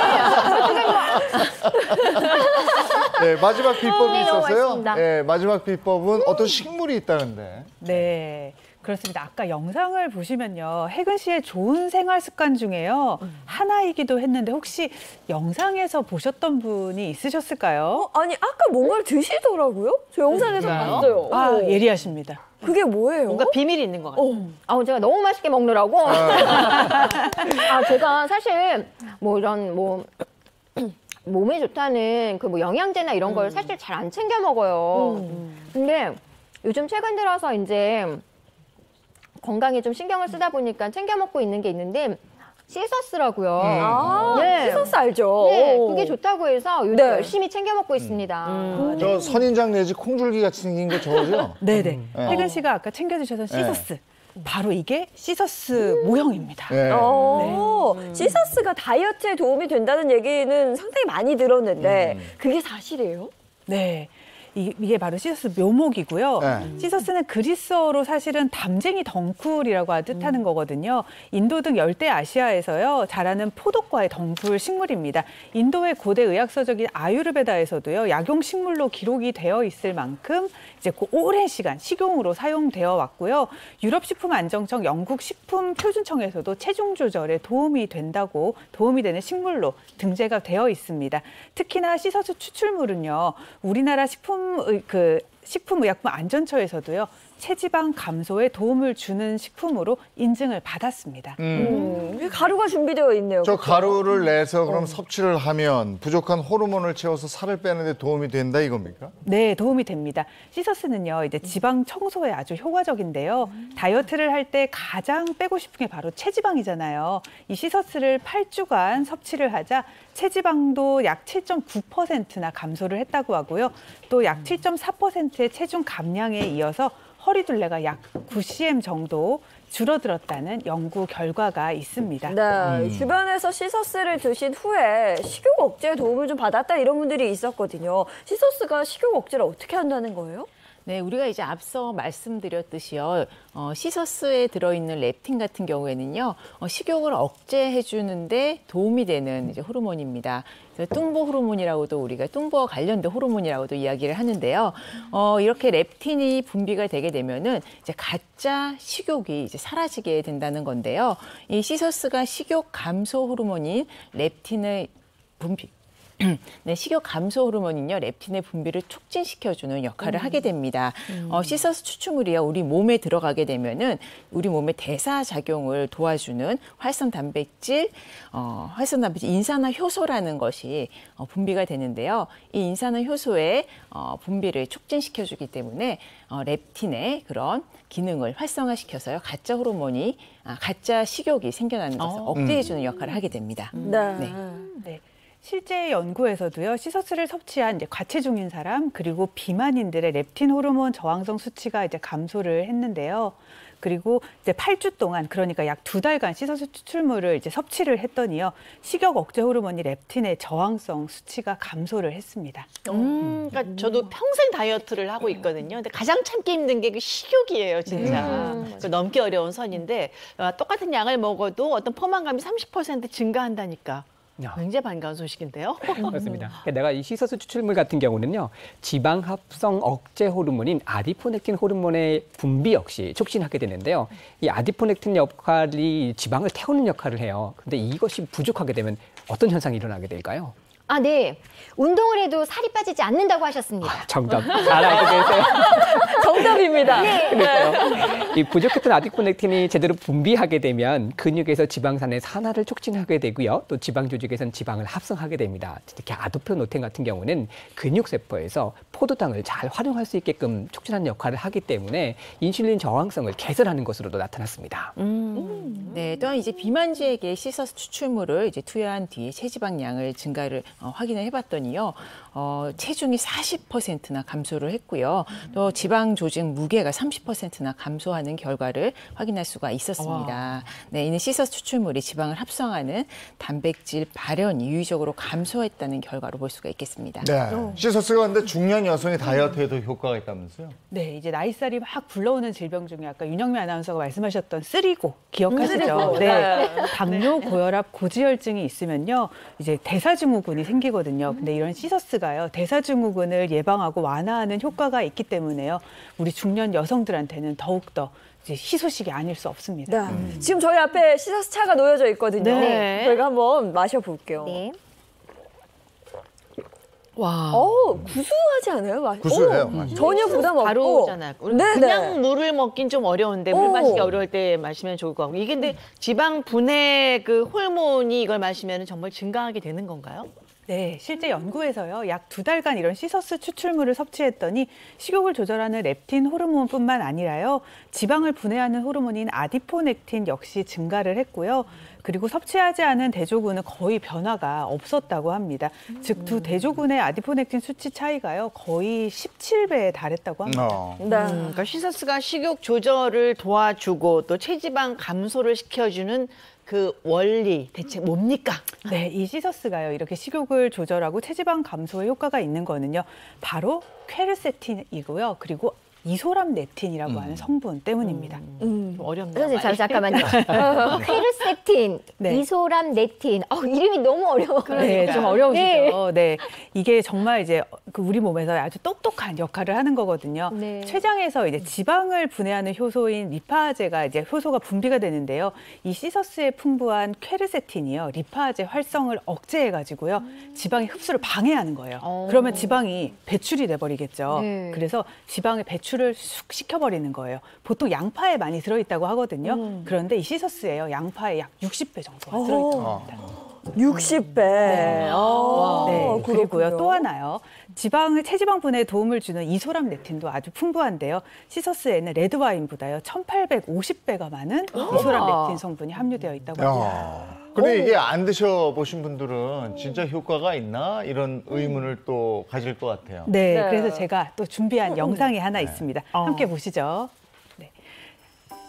네, 마지막 비법이 네, 너무 있었어요. 맛있습니다. 네, 마지막 비법은 어떤 식물이 있다는데. 네. 그렇습니다. 아까 영상을 보시면요. 혜근 씨의 좋은 생활 습관 중에요. 하나이기도 했는데 혹시 영상에서 보셨던 분이 있으셨을까요? 아니, 아까 뭔가를 드시더라고요? 저 영상에서 봤어요. 예리하십니다. 그게 뭐예요? 뭔가 비밀이 있는 것 같아요. 제가 너무 맛있게 먹느라고. 제가 사실 이런 몸에 좋다는 그 영양제나 이런 걸 사실 잘 안 챙겨 먹어요. 근데 요즘 최근 들어서 이제 건강에 좀 신경을 쓰다 보니까 챙겨 먹고 있는 게 있는데 시서스라고요. 네. 시서스 알죠? 네, 그게 좋다고 해서 요즘 열심히 챙겨 먹고 있습니다. 저 선인장 내지 콩줄기 같이 생긴 거 저거죠? 네네. 혜근 씨가 아까 챙겨주셔서 시서스. 바로 이게 시서스 모형입니다. 네. 시서스가 다이어트에 도움이 된다는 얘기는 상당히 많이 들었는데 그게 사실이에요? 네. 이게 바로 시서스 묘목이고요. 시서스는 그리스어로 사실은 담쟁이 덩쿨이라고 뜻하는 거거든요. 인도 등 열대 아시아에서요 자라는 포도과의 덩쿨 식물입니다. 인도의 고대 의학서적인 아유르베다에서도요 약용 식물로 기록이 되어 있을 만큼 이제 그 오랜 시간 식용으로 사용되어 왔고요. 유럽식품안정청, 영국 식품표준청에서도 체중 조절에 도움이 되는 식물로 등재가 되어 있습니다. 특히나 시서스 추출물은요 우리나라 식품의약품안전처에서도요 체지방 감소에 도움을 주는 식품으로 인증을 받았습니다. 가루가 준비되어 있네요. 저 가루를 내서 그럼 섭취를 하면 부족한 호르몬을 채워서 살을 빼는 데 도움이 된다 이겁니까? 네, 도움이 됩니다. 시서스는요, 이제 지방 청소에 아주 효과적인데요. 다이어트를 할 때 가장 빼고 싶은 게 바로 체지방이잖아요. 이 시서스를 8주간 섭취를 하자 체지방도 약 7.9%나 감소를 했다고 하고요. 또 약 7.4%의 체중 감량에 이어서 허리둘레가 약 9cm 정도 줄어들었다는 연구 결과가 있습니다. 네, 주변에서 시서스를 드신 후에 식욕 억제에 도움을 좀 받았다 이런 분들이 있었거든요. 시서스가 식욕 억제를 어떻게 한다는 거예요? 네, 우리가 이제 앞서 말씀드렸듯이요. 시서스에 들어있는 렙틴 같은 경우에는요. 식욕을 억제해 주는데 도움이 되는 이제 호르몬입니다. 그래서 뚱보 호르몬이라고도 우리가 뚱보와 관련된 호르몬이라고도 이야기를 하는데요. 이렇게 렙틴이 분비가 되게 되면은 이제 가짜 식욕이 이제 사라지게 된다는 건데요. 이 시서스가 식욕 감소 호르몬인 렙틴의 네, 식욕 감소 호르몬은요, 렙틴의 분비를 촉진시켜주는 역할을 하게 됩니다. 시서스 추출물이요, 우리 몸에 들어가게 되면은 우리 몸의 대사 작용을 도와주는 활성 단백질 인산화 효소라는 것이 분비가 되는데요. 이 인산화 효소의 분비를 촉진시켜주기 때문에 렙틴의 그런 기능을 활성화시켜서요, 가짜 식욕이 생겨나는 것을 억제해주는 역할을 하게 됩니다. 네. 실제 연구에서도요, 시서스를 섭취한 이제 과체중인 사람 그리고 비만인들의 렙틴 호르몬 저항성 수치가 이제 감소를 했는데요. 그리고 이제 8주 동안, 그러니까 약 2달간 시서스 추출물을 이제 섭취를 했더니요, 식욕 억제 호르몬이 렙틴의 저항성 수치가 감소를 했습니다. 그러니까 저도 평생 다이어트를 하고 있거든요. 근데 가장 참기 힘든 게 그 식욕이에요, 진짜. 넘기 어려운 선인데 똑같은 양을 먹어도 어떤 포만감이 30% 증가한다니까. 굉장히 반가운 소식인데요. 그렇습니다. 내가 이 시서스 추출물 같은 경우는요, 지방 합성 억제 호르몬인 아디포넥틴 호르몬의 분비 역시 촉진하게 되는데요. 이 아디포넥틴 역할이 지방을 태우는 역할을 해요. 근데 이것이 부족하게 되면 어떤 현상이 일어나게 될까요? 아, 네. 운동을 해도 살이 빠지지 않는다고 하셨습니다. 정답. 잘 알고 계세요. 정답입니다. 네. 그렇죠. 이 부족했던 아디포넥틴이 제대로 분비하게 되면 근육에서 지방산의 산화를 촉진하게 되고요. 또 지방 조직에서는 지방을 합성하게 됩니다. 특히 아도페노텐 같은 경우는 근육세포에서 포도당을 잘 활용할 수 있게끔 촉진하는 역할을 하기 때문에 인슐린 저항성을 개선하는 것으로도 나타났습니다. 네, 또한 이제 비만주에게 시서스 추출물을 이제 투여한 뒤에 체지방량을 증가를 확인을 해봤더니요, 체중이 40%나 감소를 했고요. 또 지방 조직 무게가 30%나 감소하는 결과를 확인할 수가 있었습니다. 네, 이는 시서스 추출물이 지방을 합성하는 단백질 발현이 유의적으로 감소했다는 결과로 볼 수가 있겠습니다. 네, 시서스가 근데 중년 여성의 다이어트에도 효과가 있다면서요? 네, 이제 나이살이 막 불러오는 질병 중에 아까 윤영미 아나운서가 말씀하셨던 쓰리고 기억하시죠? 네. 당뇨, 고혈압, 고지혈증이 있으면요, 이제 대사증후군이 생기거든요. 근데 이런 시서스가요, 대사증후군을 예방하고 완화하는 효과가 있기 때문에요, 우리 중년 여성들한테는 더욱더 이제 희소식이 아닐 수 없습니다. 지금 저희 앞에 시서스 차가 놓여져 있거든요. 네. 저희가 한번 마셔볼게요. 네. 와. 구수하지 않아요? 구수해요. 전혀 부담 없고. 바로잖아요. 그냥 물을 먹긴 좀 어려운데 물 마시기 어려울 때 마시면 좋을 것 같고. 이게 근데 지방 분해 그 호르몬이 이걸 마시면 정말 증가하게 되는 건가요? 네, 실제 연구에서요, 약 2달간 이런 시서스 추출물을 섭취했더니 식욕을 조절하는 렙틴 호르몬뿐만 아니라요, 지방을 분해하는 호르몬인 아디포넥틴 역시 증가를 했고요. 그리고 섭취하지 않은 대조군은 거의 변화가 없었다고 합니다. 즉, 두 대조군의 아디포넥틴 수치 차이가요, 거의 17배에 달했다고 합니다. 그러니까 시서스가 식욕 조절을 도와주고 또 체지방 감소를 시켜주는 그 원리 대체 뭡니까? 네, 이 시서스가요, 이렇게 식욕을 조절하고 체지방 감소에 효과가 있는 거는요, 바로 퀘르세틴이고요. 그리고 이소람네틴이라고 하는 성분 때문입니다. 어렵네요. 잠깐만요. 퀘르세틴, 네. 이소람네틴. 이름이 너무 어려워. 네, 좀 어려우시죠. 네, 이게 정말 이제 그 우리 몸에서 아주 똑똑한 역할을 하는 거거든요. 네. 췌장에서 이제 지방을 분해하는 효소인 리파아제가 이제 효소가 분비가 되는데요. 이 시서스에 풍부한 퀘르세틴이요, 리파아제 활성을 억제해가지고요, 지방의 흡수를 방해하는 거예요. 그러면 지방이 배출이 돼버리겠죠. 네. 그래서 지방의 배출을 쑥 시켜버리는 거예요. 보통 양파에 많이 들어있다고 하거든요. 그런데 이 시서스에요, 양파에 약 60배 정도가 들어있다고 합니다. 60배. 네, 그리고요, 또 하나요. 체지방 분해에 도움을 주는 이소람네틴도 아주 풍부한데요. 시서스에는 레드와인보다요 1850배가 많은 이소람네틴 성분이 함유되어 있다고 합니다. 근데 이게 안 드셔보신 분들은 진짜 효과가 있나? 이런 의문을 또 가질 것 같아요. 네, 그래서 제가 또 준비한 영상이 하나 있습니다. 함께 보시죠. 네.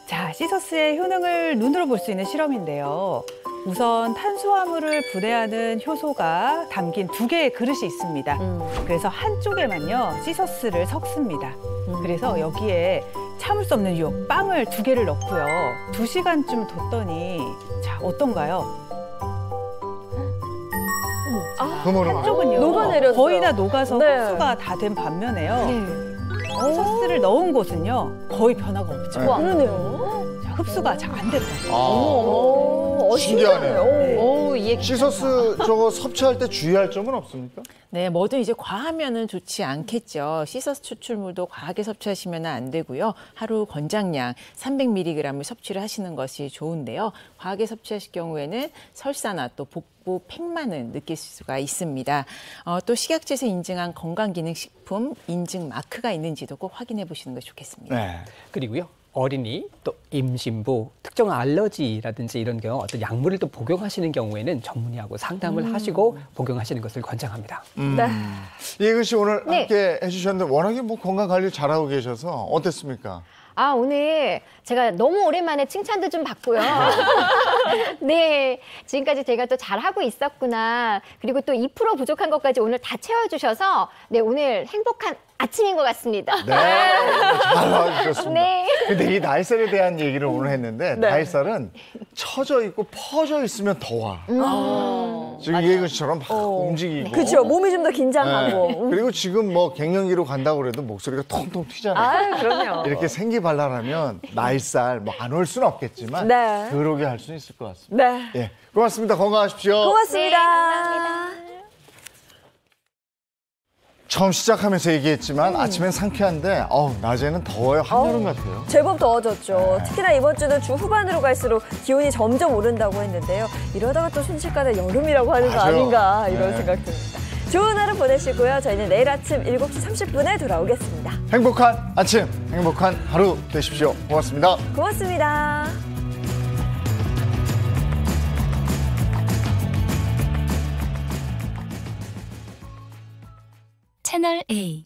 자, 시서스의 효능을 눈으로 볼 수 있는 실험인데요. 우선 탄수화물을 분해하는 효소가 담긴 2개의 그릇이 있습니다. 그래서 한쪽에만요, 시서스를 섞습니다. 그래서 여기에 참을 수 없는 유혹, 빵을 2개를 넣고요. 2시간쯤 뒀더니, 자, 어떤가요? 한쪽은요, 녹아내렸어요. 거의 다 녹아서 네. 흡수가 다 된 반면에요. 시서스를 넣은 곳은요, 거의 변화가 없죠. 그러네요. 자, 흡수가 잘 안 됐다고. 신기하네요. 오, 이해. 시서스 저거 섭취할 때 주의할 점은 없습니까? 네, 뭐든 이제 과하면은 좋지 않겠죠. 시서스 추출물도 과하게 섭취하시면 안 되고요. 하루 권장량 300mg을 섭취를 하시는 것이 좋은데요. 과하게 섭취하실 경우에는 설사나 또 복부 팽만을 느낄 수가 있습니다. 또 식약처에서 인증한 건강기능식품 인증 마크가 있는지도 꼭 확인해 보시는 것이 좋겠습니다. 네. 그리고요. 어린이 또 임신부 특정 알러지라든지 이런 경우 어떤 약물을 또 복용하시는 경우에는 전문의하고 상담을 하시고 복용하시는 것을 권장합니다. 네. 이혜근 씨 오늘 네. 함께 해주셨는데 워낙에 뭐 건강 관리 잘하고 계셔서 어땠습니까? 아, 오늘 제가 너무 오랜만에 칭찬도 좀 받고요. 네, 지금까지 제가 또 잘하고 있었구나. 그리고 또 2% 부족한 것까지 오늘 다 채워주셔서 네, 오늘 행복한 아침인 것 같습니다. 네, 잘 와주셨습니다. 네. 근데 이 나이살에 대한 얘기를 오늘 했는데 네. 나이살은 처져 있고 퍼져 있으면 더 와. 지금 이혜근 씨처럼 막 움직이고. 그렇죠. 몸이 좀 더 긴장하고. 네. 그리고 지금 뭐 갱년기로 간다고 그래도 목소리가 통통 튀잖아요. 아, 그럼요. 이렇게 생기발랄하면 나이살 뭐 안 올 수는 없겠지만 네. 그러게 할 수는 있을 것 같습니다. 네. 예, 고맙습니다. 건강하십시오. 고맙습니다. 감사합니다. 처음 시작하면서 얘기했지만 아침엔 상쾌한데 낮에는 더워요. 한여름 같아요. 제법 더워졌죠. 네. 특히나 이번 주는 주 후반으로 갈수록 기온이 점점 오른다고 했는데요. 이러다가 또 순식간에 여름이라고 하는 거 맞아요. 아닌가 이런 네. 생각 듭니다. 좋은 하루 보내시고요. 저희는 내일 아침 7시 30분에 돌아오겠습니다. 행복한 아침, 행복한 하루 되십시오. 고맙습니다. 고맙습니다. 채널 A